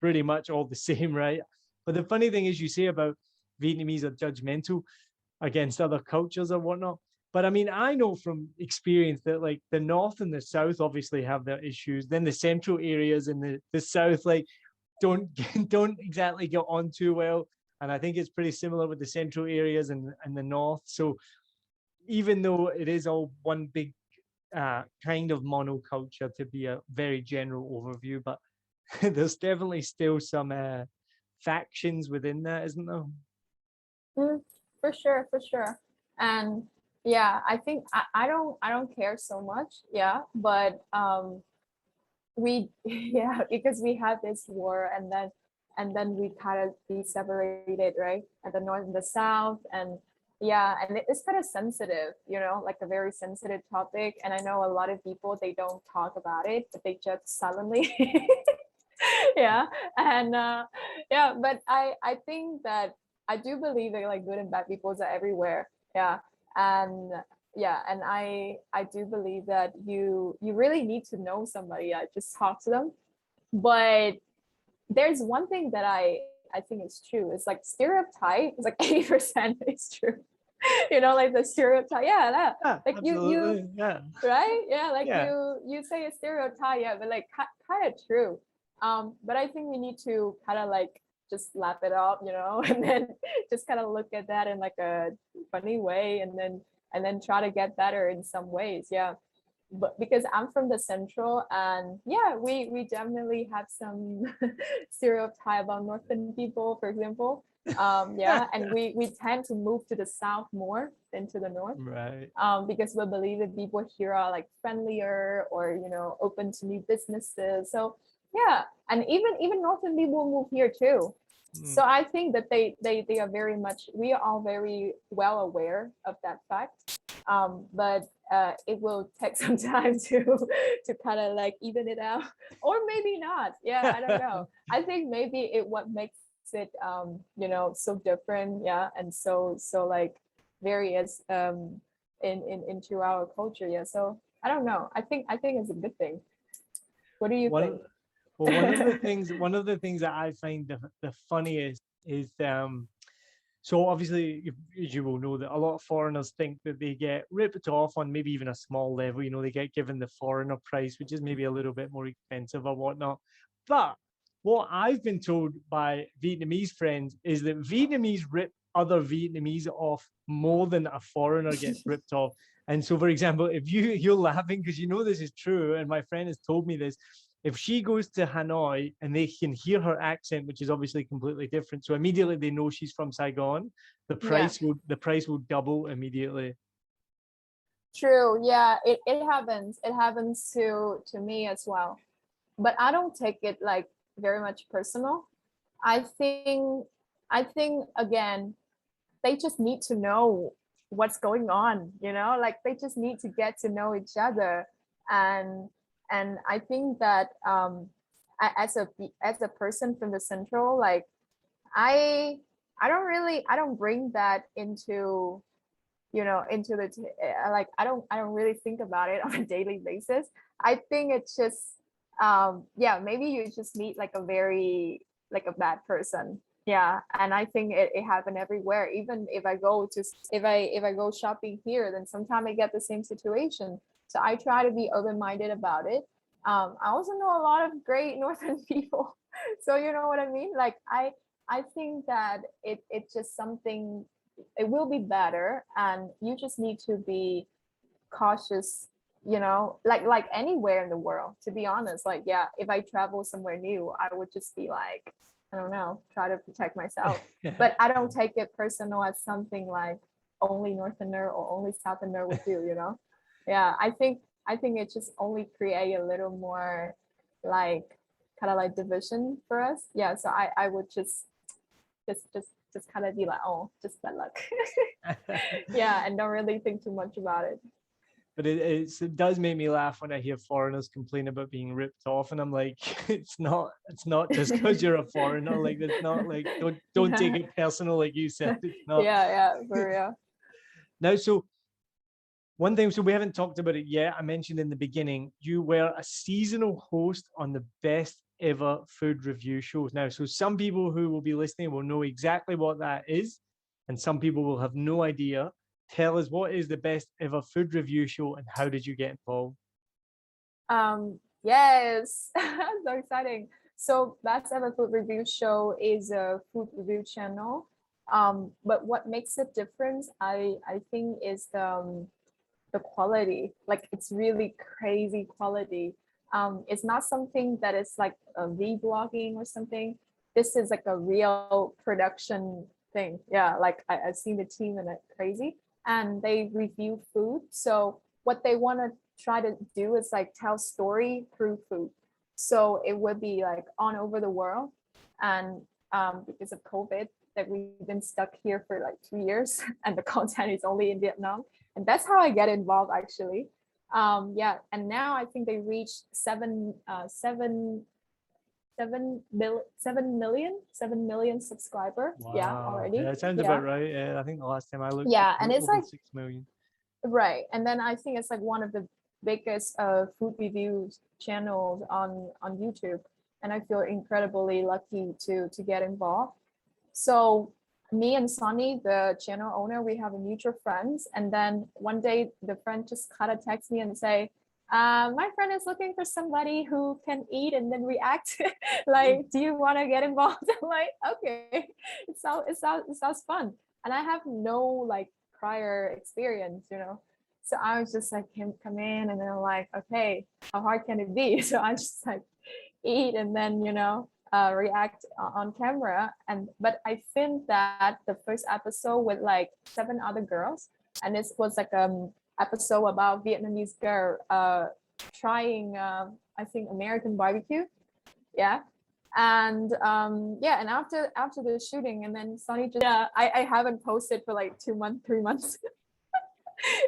pretty much all the same, right? But the funny thing is, you say about Vietnamese are judgmental against other cultures or whatnot. But I mean, I know from experience that like the North and the South obviously have their issues. Then the central areas and the South like don't don't exactly get on too well. And I think it's pretty similar with the central areas and the North. So even though it is all one big kind of monoculture to be a very general overview, but there's definitely still some factions within that, isn't there? Mm, for sure. And yeah, I think I don't care so much, yeah, but we yeah, because we had this war, and then we kind of be separated, right, at the north and the south. And yeah, and it's kind of sensitive, like a very sensitive topic. And I know a lot of people, they don't talk about it, but they just silently yeah. And yeah, but I think that I do believe that like good and bad peoples are everywhere, yeah. And yeah, and I do believe that you really need to know somebody, just talk to them. But there's one thing that I think is true. It's like stereotype is like 80% is true. Like the stereotype, yeah, that, Yeah, like you absolutely. Yeah. right, yeah, like Yeah. you say a stereotype, yeah, but like kind of true. But I think we need to kind of like just laugh it up, and then just kind of look at that in like a funny way, and then try to get better in some ways. Yeah. But because I'm from the central, and yeah, we definitely have some stereotype about northern people, for example. Yeah, and we tend to move to the south more than to the north. Right. Because we believe that people here are like friendlier, or open to new businesses. So yeah, and even northern people move here too. So I think that they are very much, we are all very well aware of that fact. But it will take some time to kind of like even it out, or maybe not. Yeah, I don't know. I think maybe what makes it so different, yeah, and so like various into our culture. Yeah, so I don't know. I think it's a good thing. What do you think? Well, one of the things that I find the funniest is so obviously, as you will know, that a lot of foreigners think that they get ripped off on maybe even a small level. They get given the foreigner price, which is maybe a little bit more expensive or whatnot. But what I've been told by Vietnamese friends is that Vietnamese rip other Vietnamese off more than a foreigner gets ripped off. And so, for example, if you're laughing because this is true, and my friend has told me this, if she goes to Hanoi and they can hear her accent, which is obviously completely different, so immediately they know she's from Saigon, the price will double immediately. True. Yeah, it happens. It happens to me as well. But I don't take it like very much personal. I think again, they just need to know what's going on, like they just need to get to know each other. And I think that as a person from the central, like I I don't bring that into into the like I don't really think about it on a daily basis. I think it's just yeah, maybe you just meet like a very like a bad person. Yeah, and I think it happened everywhere. Even if I go to if I go shopping here, then sometimes I get the same situation. So I try to be open-minded about it. I also know a lot of great northern people, so you know what I mean. Like I think that it's just something, it will be better, and you just need to be cautious, like anywhere in the world, to be honest. Like yeah, if I travel somewhere new, I would just be like, I don't know, try to protect myself. But I don't take it personal as something like only northerner or only southerner would do, yeah. I think it just only create a little more like kind of like division for us. Yeah, so I would just kind of be like, oh, just bad luck. Yeah, and don't really think too much about it. But it does make me laugh when I hear foreigners complain about being ripped off, and I'm like, it's not just because you're a foreigner. Like it's not like don't take it personal, like you said. It's not. Yeah, for real. Now, so one thing, so we haven't talked about it yet. I mentioned in the beginning, you were a seasonal host on the best ever food review shows. Now, so some people who will be listening will know exactly what that is, and some people will have no idea. Tell us, what is the best ever food review show and how did you get involved? Yes, so exciting. So Best Ever Food Review Show is a food review channel. But what makes it different, I think, is the quality. Like it's really crazy quality. It's not something that is like a vlogging or something. This is like a real production thing. Yeah, like I've seen the team and it's crazy. And they review food. So what they want to try to do is like tell story through food. So it would be like on over the world. And because of COVID, that we've been stuck here for like 2 years and the content is only in Vietnam. And that's how I get involved actually. Yeah, and now I think they reached 7 million subscriber. Wow. Yeah, already. Yeah, that sounds about right. Yeah, I think the last time I looked, yeah, and it's over like 6 million. Right, and then I think it's like one of the biggest food reviews channels on YouTube, and I feel incredibly lucky to get involved. So me and Sonny, the channel owner, we have a mutual friends, and then one day the friend just kind of text me and say, My friend is looking for somebody who can eat and then react. Like, do you want to get involved? I'm like, okay, it sounds fun. And I have no like prior experience, you know. So I was just like, him come in, and then I'm like, okay, how hard can it be? So I just like eat and then react on camera. And but I think that the first episode with like 7 other girls, and this was like episode about Vietnamese girl trying I think American barbecue. Yeah. And yeah, and after the shooting, and then Sonny just I haven't posted for like 2 months, 3 months.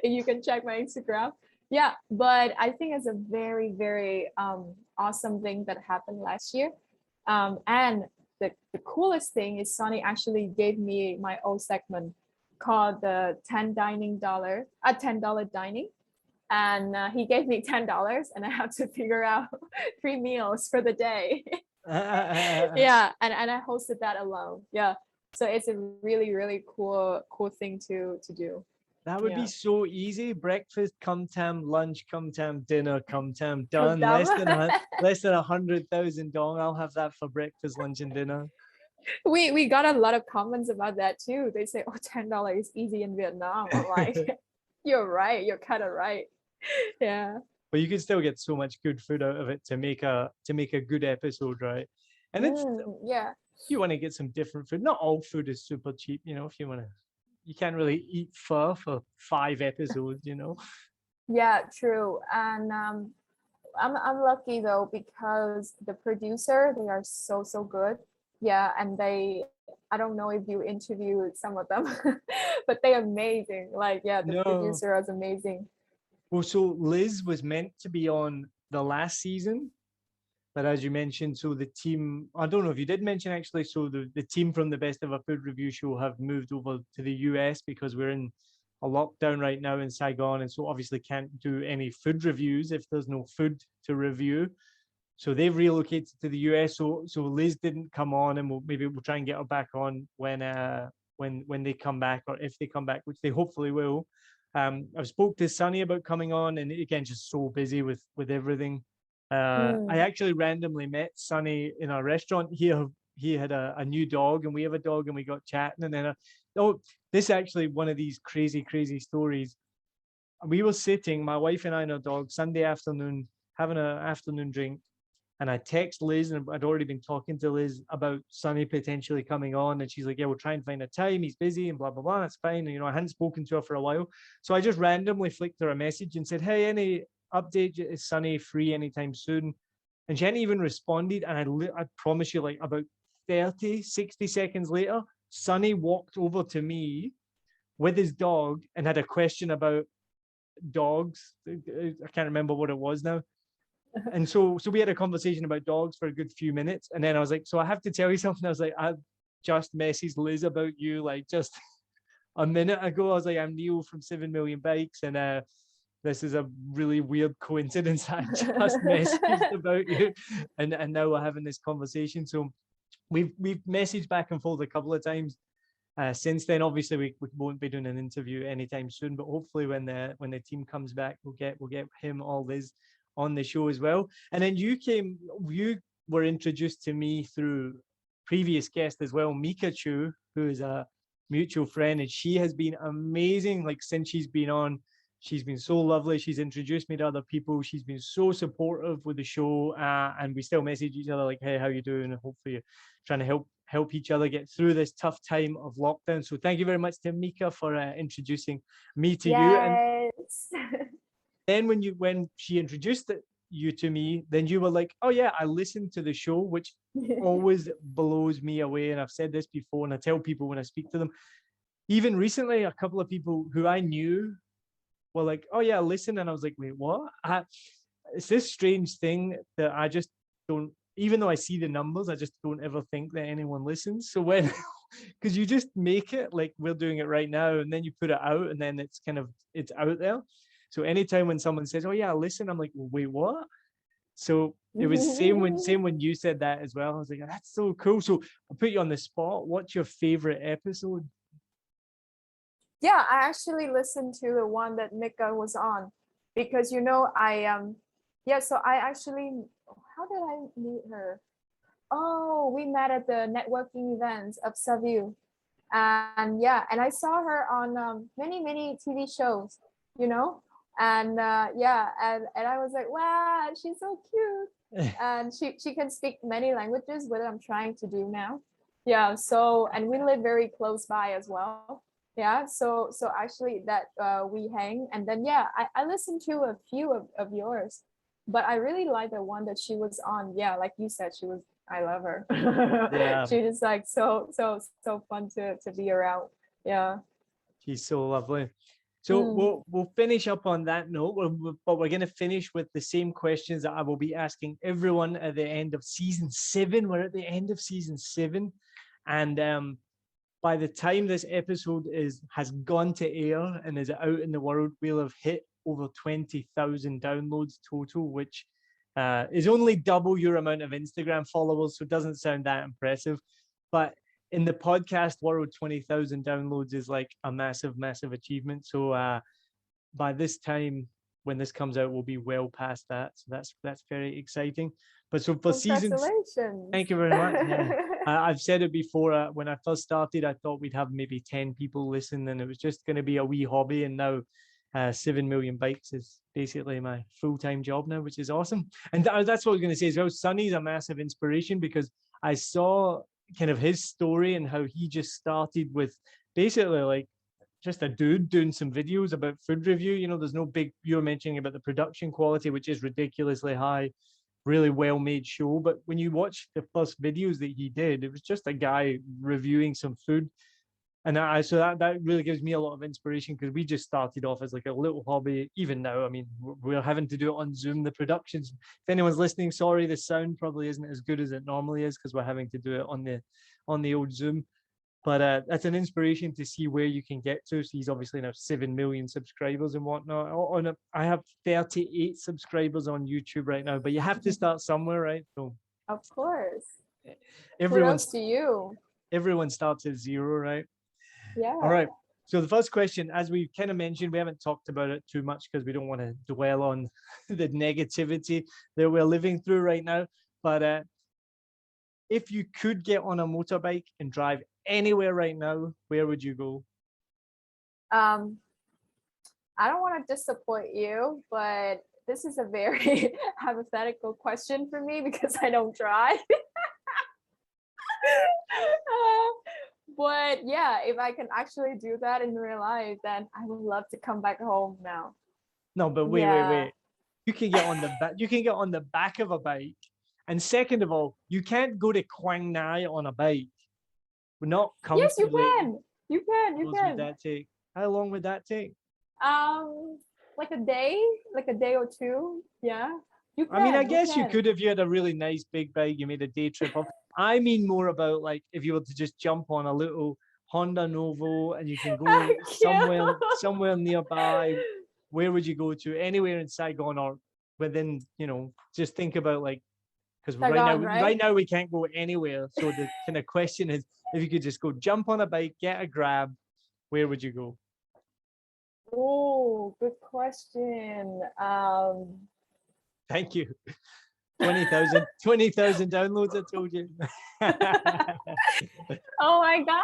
You can check my Instagram. Yeah, but I think it's a very, very awesome thing that happened last year. And the coolest thing is Sonny actually gave me my old segment called the $10 dining. And he gave me $10, and I have to figure out 3 meals for the day. Yeah, and I hosted that alone. Yeah, so it's a really, really cool thing to do. That would be Yeah. so easy. Breakfast, come tam, lunch, come tam, dinner, come tam, Come done. Less than 100,000 dong. I'll have that for breakfast, lunch, and dinner. We got a lot of comments about that too. They say, "Oh, $10 is easy in Vietnam." I'm like, "You're right. You're kind of right." Yeah. But you can still get so much good food out of it to make a good episode, right? And it's Yeah. you want to get some different food. Not all food is super cheap, you know. If you want to, you can't really eat pho for 5 episodes, you know. Yeah, true. And I'm lucky though, because the producer, they are so good. Yeah, and I don't know if you interviewed some of them, but they're amazing. Like, yeah, the No. producer is amazing. Well, so Liz was meant to be on the last season, but as you mentioned, so the team, I don't know if you did mention actually, so the team from the Best of a Food Review Show have moved over to the US because we're in a lockdown right now in Saigon, and so obviously can't do any food reviews if there's no food to review. So they've relocated to the US. So Liz didn't come on, and maybe we'll try and get her back on when they come back, or if they come back, which they hopefully will. I've spoke to Sunny about coming on, and again, just so busy with everything. I actually randomly met Sunny in a restaurant here. He had a new dog, and we have a dog, and we got chatting. And then, this actually one of these crazy stories. We were sitting, my wife and I and our dog, Sunday afternoon, having an afternoon drink. And I text Liz, and I'd already been talking to Liz about Sunny potentially coming on. And she's like, yeah, we'll try and find a time. He's busy and blah, blah, blah. That's fine. And, I hadn't spoken to her for a while. So I just randomly flicked her a message and said, hey, any update? Is Sunny free anytime soon? And she hadn't even responded. And I promise you, like about 30, 60 seconds later, Sunny walked over to me with his dog and had a question about dogs. I can't remember what it was now. And so we had a conversation about dogs for a good few minutes. And then I was like, so I have to tell you something. I was like, I just messaged Liz about you like just a minute ago. I was like, I'm Neil from 7 Million Bikes. And this is a really weird coincidence. I just messaged about you. And now we're having this conversation. So we've messaged back and forth a couple of times. Since then, obviously, we won't be doing an interview anytime soon, but hopefully when the team comes back, we'll get him or Liz on the show as well. And then you were introduced to me through previous guest as well, Mika Chu, who is a mutual friend, and she has been amazing. Like since she's been on, she's been so lovely. She's introduced me to other people. She's been so supportive with the show, and we still message each other like, hey, how you doing? And hopefully you're trying to help each other get through this tough time of lockdown. So thank you very much to Mika for introducing me to you. And then when she introduced you to me, then you were like, oh yeah, I listened to the show, which always blows me away. And I've said this before, and I tell people when I speak to them, even recently, a couple of people who I knew were like, oh yeah, listen. And I was like, wait, what? It's this strange thing that I just don't, even though I see the numbers, I just don't ever think that anyone listens. So when, because you just make it like we're doing it right now, and then you put it out, and then it's out there. So anytime when someone says, oh yeah, listen, I'm like, well, wait, what? So it was same when you said that as well. I was like, that's so cool. So I'll put you on the spot. What's your favorite episode? Yeah, I actually listened to the one that Mika was on. because you know yeah, so I actually, how did I meet her? Oh, we met at the networking events of Saville. And yeah, and I saw her on many TV shows, you know, and yeah, and I was like, wow, she's so cute, and she can speak many languages, what I'm trying to do now. Yeah, so and we live very close by as well. Yeah, so actually that we hang, and then yeah, I listened to a few of yours, but I really like the one that she was on. Yeah, like you said, she was, I love her. Yeah, She just like so fun to be around. Yeah. she's so lovely. So Mm. we'll finish up on that note, but we're going to finish with the same questions that I will be asking everyone at the end of season 7. We're at the end of season 7, and by the time this episode has gone to air and is out in the world, we'll have hit over 20,000 downloads total, which is only double your amount of Instagram followers, so it doesn't sound that impressive. But in the podcast world, 20,000 downloads is like a massive achievement. So by this time, when this comes out, we'll be well past that. So that's very exciting. But so for seasons, Congratulations. thank you very much. Yeah. I've said it before. When I first started, I thought we'd have maybe 10 people listen, and it was just going to be a wee hobby. And now 7 million bikes is basically my full-time job now, which is awesome. And that's what I was going to say as well. Sonny's a massive inspiration because I saw kind of his story and how he just started with basically like just a dude doing some videos about food review. You know, there's no big, you were mentioning about the production quality, which is ridiculously high, really well made show. But when you watch the first videos that he did, it was just a guy reviewing some food. And so that really gives me a lot of inspiration because we just started off as like a little hobby. Even now, I mean, we're having to do it on Zoom. The productions, if anyone's listening, sorry, the sound probably isn't as good as it normally is because we're having to do it on the old Zoom. But that's an inspiration to see where you can get to. So he's obviously now 7 million subscribers and whatnot. I have 38 subscribers on YouTube right now, but you have to start somewhere, right? So Of course. everyone Kudos to you. everyone starts at 0, right? Yeah. All right. So the first question, as we kind of mentioned, we haven't talked about it too much because we don't want to dwell on the negativity that we're living through right now. But if you could get on a motorbike and drive anywhere right now, where would you go? I don't want to disappoint you, but this is a very hypothetical question for me because I don't drive. But yeah, if I can actually do that in real life, then I would love to come back home now. No, but wait, Yeah. wait. You can get on the back. You can get on the back of a bike. And second of all, you can't go to Quang Nai on a bike. We're not Yes, you comfortably. can. You can. You Would can. that take? How long would that take? Like a day or two. Yeah. You can. I mean, I guess you can. could if you had a really nice big bike, you made a day trip up. I mean more about like if you were to just jump on a little Honda Novo and you can go somewhere nearby. Where would you go to? Anywhere in Saigon or within, just think about like, because right now we can't go anywhere. So the kind of question is, if you could just go jump on a bike, get a grab, where would you go? Oh, good question. Thank you. 20,000 downloads, I told you. Oh my God.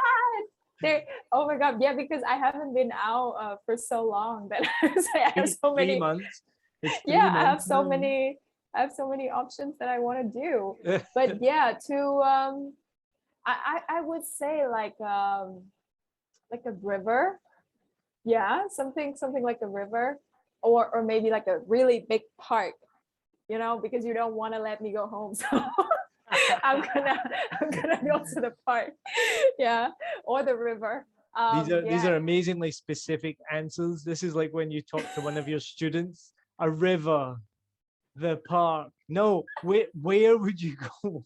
Oh my God. Yeah, because I haven't been out for so long that I have so many 3 months. Yeah, I have so many options that I want to do. But yeah, I would say like a river. Yeah, something like a river, or maybe like a really big park, because you don't want to let me go home. So I'm gonna go to the park. Yeah, or the river. These are amazingly specific answers. This is like when you talk to one of your students, a river, the park. No, where would you go?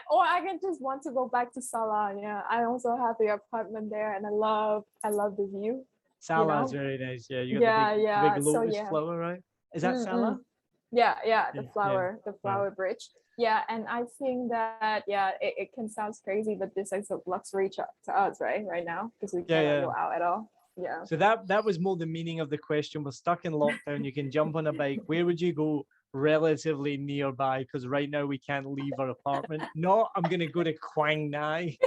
Or I can just want to go back to Salah. Yeah, I also have the apartment there, and I love the view. Salah is very nice. Yeah, you got the big lotus flower, right? Is that Salah? Yeah, the flower bridge. Yeah, and I think that it can sound crazy, but this is a luxury to us, right now, because we cannot go out at all. Yeah. So that was more the meaning of the question. We're stuck in lockdown. You can jump on a bike. Where would you go relatively nearby? Because right now we can't leave our apartment. No, I'm going to go to Quang Nai.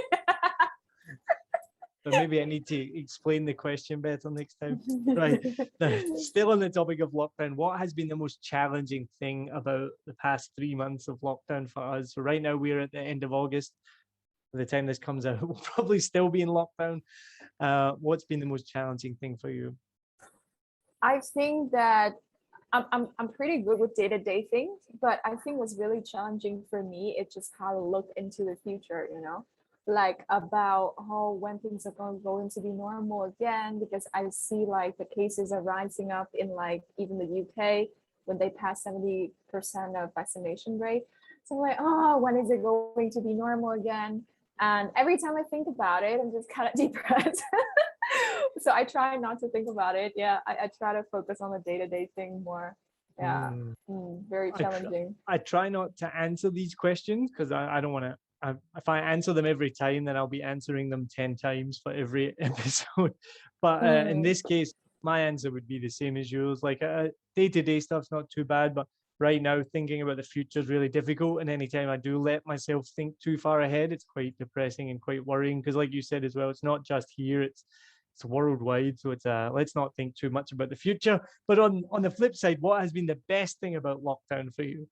But maybe I need to explain the question better next time. Right. Now, still on the topic of lockdown, what has been the most challenging thing about the past 3 months of lockdown for us? So right now we're at the end of August. By the time this comes out, we'll probably still be in lockdown. What's been the most challenging thing for you? I think that I'm pretty good with day-to-day things, but I think what's really challenging for me is just how to look into the future, like about how when things are going to be normal again, because I see like the cases are rising up in like even the UK when they pass 70% of vaccination rate. So I'm like, oh, when is it going to be normal again? And every time I think about it, I'm just kind of depressed. So I try not to think about it. Yeah, I try to focus on the day-to-day thing more. Yeah, very challenging. I try not to answer these questions because I don't want to. If I answer them every time, then I'll be answering them 10 times for every episode. But in this case, my answer would be the same as yours. Like day-to-day stuff's not too bad, but right now thinking about the future is really difficult. And anytime I do let myself think too far ahead, it's quite depressing and quite worrying. Because like you said as well, it's not just here, it's worldwide. So it's let's not think too much about the future. But on the flip side, what has been the best thing about lockdown for you?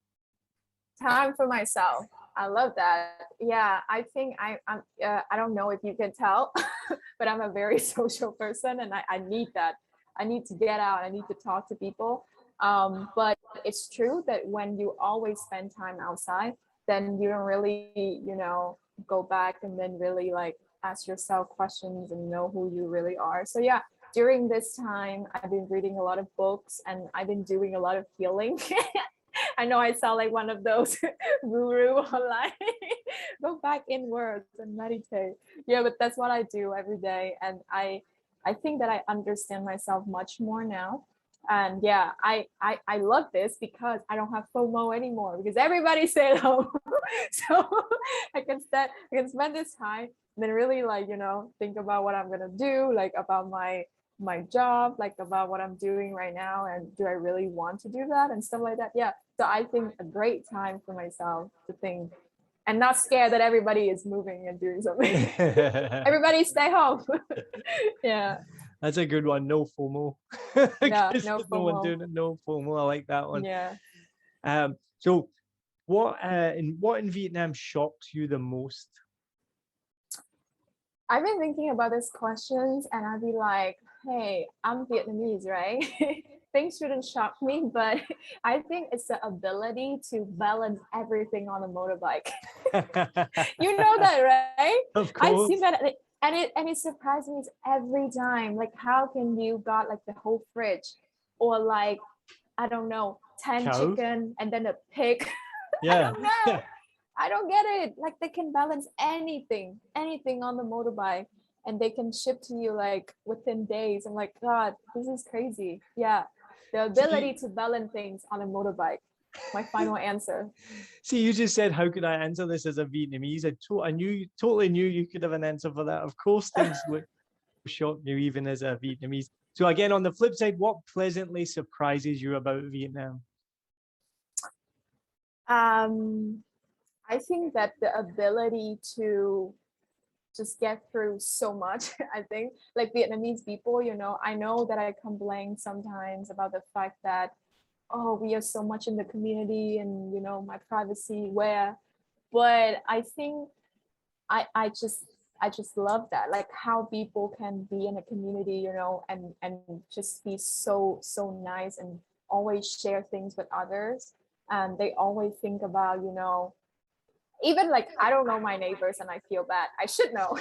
Time for myself. I love that. Yeah, I think I'm I don't know if you can tell, but I'm a very social person, and I need that. I need to get out. I need to talk to people. But it's true that when you always spend time outside, then you don't really, go back and then really like ask yourself questions and know who you really are. So yeah, during this time, I've been reading a lot of books and I've been doing a lot of healing. I know I sound like one of those guru online. Go back inwards and meditate. Yeah, but that's what I do every day. And I think that I understand myself much more now. And yeah, I love this because I don't have FOMO anymore because everybody stay at home. So I can spend this time and then really like, think about what I'm gonna do, like about my job, like about what I'm doing right now, and do I really want to do that and stuff like that. Yeah, so I think a great time for myself to think and not scared that everybody is moving and doing something. Everybody stay home. Yeah, that's a good one. No FOMO. yeah, no No one FOMO. doing it. No FOMO. I like that one. Yeah. So what in Vietnam shocks you the most? I've been thinking about these questions and I'd be like, hey, I'm Vietnamese, right? Things shouldn't shock me, but I think it's the ability to balance everything on a motorbike. You know that, right? Of course. I've seen that and it surprises me every time. Like, how can you got like the whole fridge or like, I don't know, 10 Cow? chicken and then a pig? Yeah. I don't know. Yeah. I don't get it. Like they can balance anything on the motorbike and they can ship to you like within days. I'm like, God, this is crazy. Yeah. The ability to balance things on a motorbike. My final answer. See, you just said, how could I answer this as a Vietnamese? I totally knew you could have an answer for that. Of course, things would shock you even as a Vietnamese. So again, on the flip side, what pleasantly surprises you about Vietnam? I think that the ability to just get through so much. I think like Vietnamese people, I know that I complain sometimes about the fact that, oh, we are so much in the community and, my privacy but I think I just love that, like how people can be in a community, and just be so nice and always share things with others. And they always think about, even like I don't know my neighbors and I feel bad. I should know,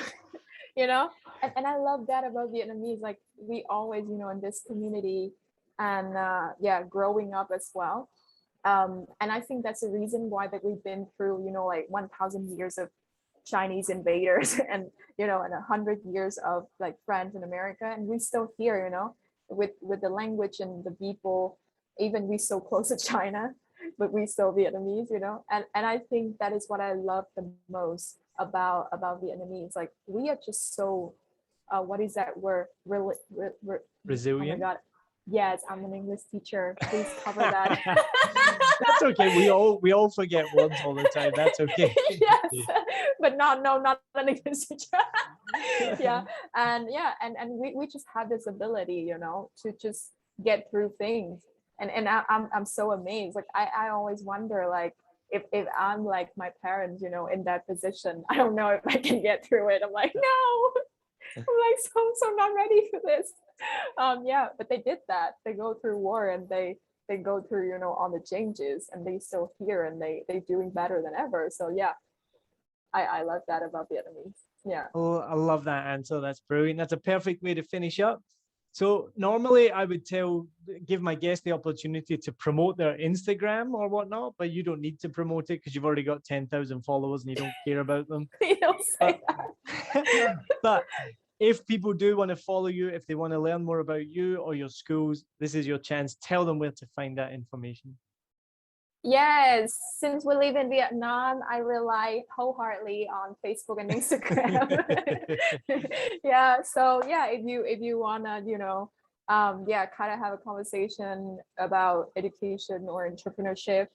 and I love that about Vietnamese. Like we always, in this community and growing up as well. And I think that's the reason why that we've been through, like 1,000 years of Chinese invaders and, and 100 years of like France and America. And we're still here, with the language and the people, even we so close to China, but we still Vietnamese, and I think that is what I love the most about Vietnamese. Like we are just so what is that word? Oh my Resilient. God. Yes, I'm an English teacher. Please cover that. That's okay. We all forget words all the time. That's okay. Yes, but not an English teacher. Yeah, and we just have this ability, you know, to just get through things. And I'm so amazed. Like I always wonder, like, if I'm like my parents, you know, in that position, I don't know if I can get through it. I'm like, no, I'm like so not ready for this. Yeah, but they did that. They go through war and they go through, you know, all the changes, and they still here and they doing better than ever. So yeah, I love that about Vietnamese. Yeah. Oh, I love that answer. That's brilliant. That's a perfect way to finish up. So normally I would give my guests the opportunity to promote their Instagram or whatnot, but you don't need to promote it because you've already got 10,000 followers and you don't care about them. You don't say that. But if people do want to follow you, if they want to learn more about you or your schools, this is your chance. Tell them where to find that information. Yes, since we live in Vietnam, I rely wholeheartedly on Facebook and Instagram. Yeah, so yeah, if you wanna, you know, yeah, kind of have a conversation about education or entrepreneurship,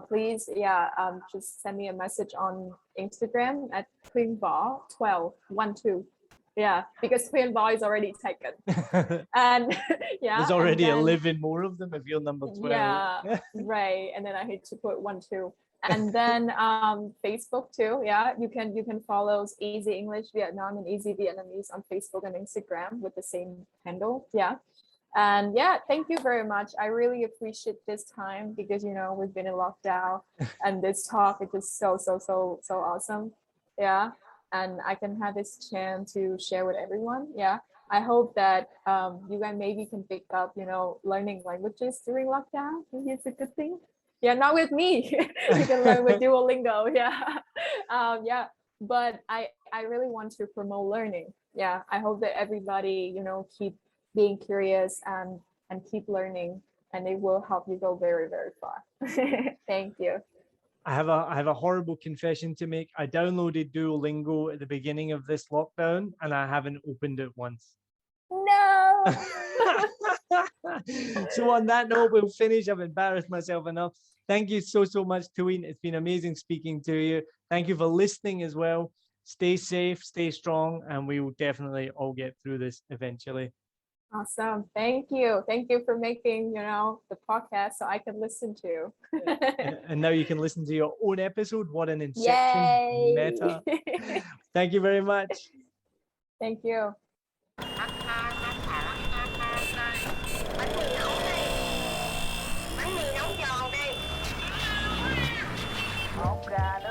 please, yeah, just send me a message on Instagram at Thuyen 12. Yeah, because Thuyen is already taken. And yeah, there's already 11 more of them if you're number 12. Yeah, right. And then I hate to put 12. And then Facebook too. Yeah, you can follow Easy English Vietnam and Easy Vietnamese on Facebook and Instagram with the same handle. Yeah. And yeah, thank you very much. I really appreciate this time because, you know, we've been in lockdown and this talk is just so awesome. Yeah. And I can have this chance to share with everyone. Yeah. I hope that you guys maybe can pick up, you know, learning languages during lockdown. Maybe it's a good thing. Yeah, not with me. You can learn with Duolingo. Yeah. Yeah. But I really want to promote learning. Yeah. I hope that everybody, you know, keep being curious and keep learning, and it will help you go very, very far. Thank you. I have a horrible confession to make. I downloaded Duolingo at the beginning of this lockdown and I haven't opened it once. No. So on that note, we'll finish. I've embarrassed myself enough. Thank you so much, Thuyen. It's been amazing speaking to you. Thank you for listening as well. Stay safe, stay strong, and we will definitely all get through this eventually. Awesome. Thank you. Thank you for making, you know, the podcast so I can listen to. And now you can listen to your own episode. What an inception. Yay. Meta. Thank you very much. Thank you. Hộp gà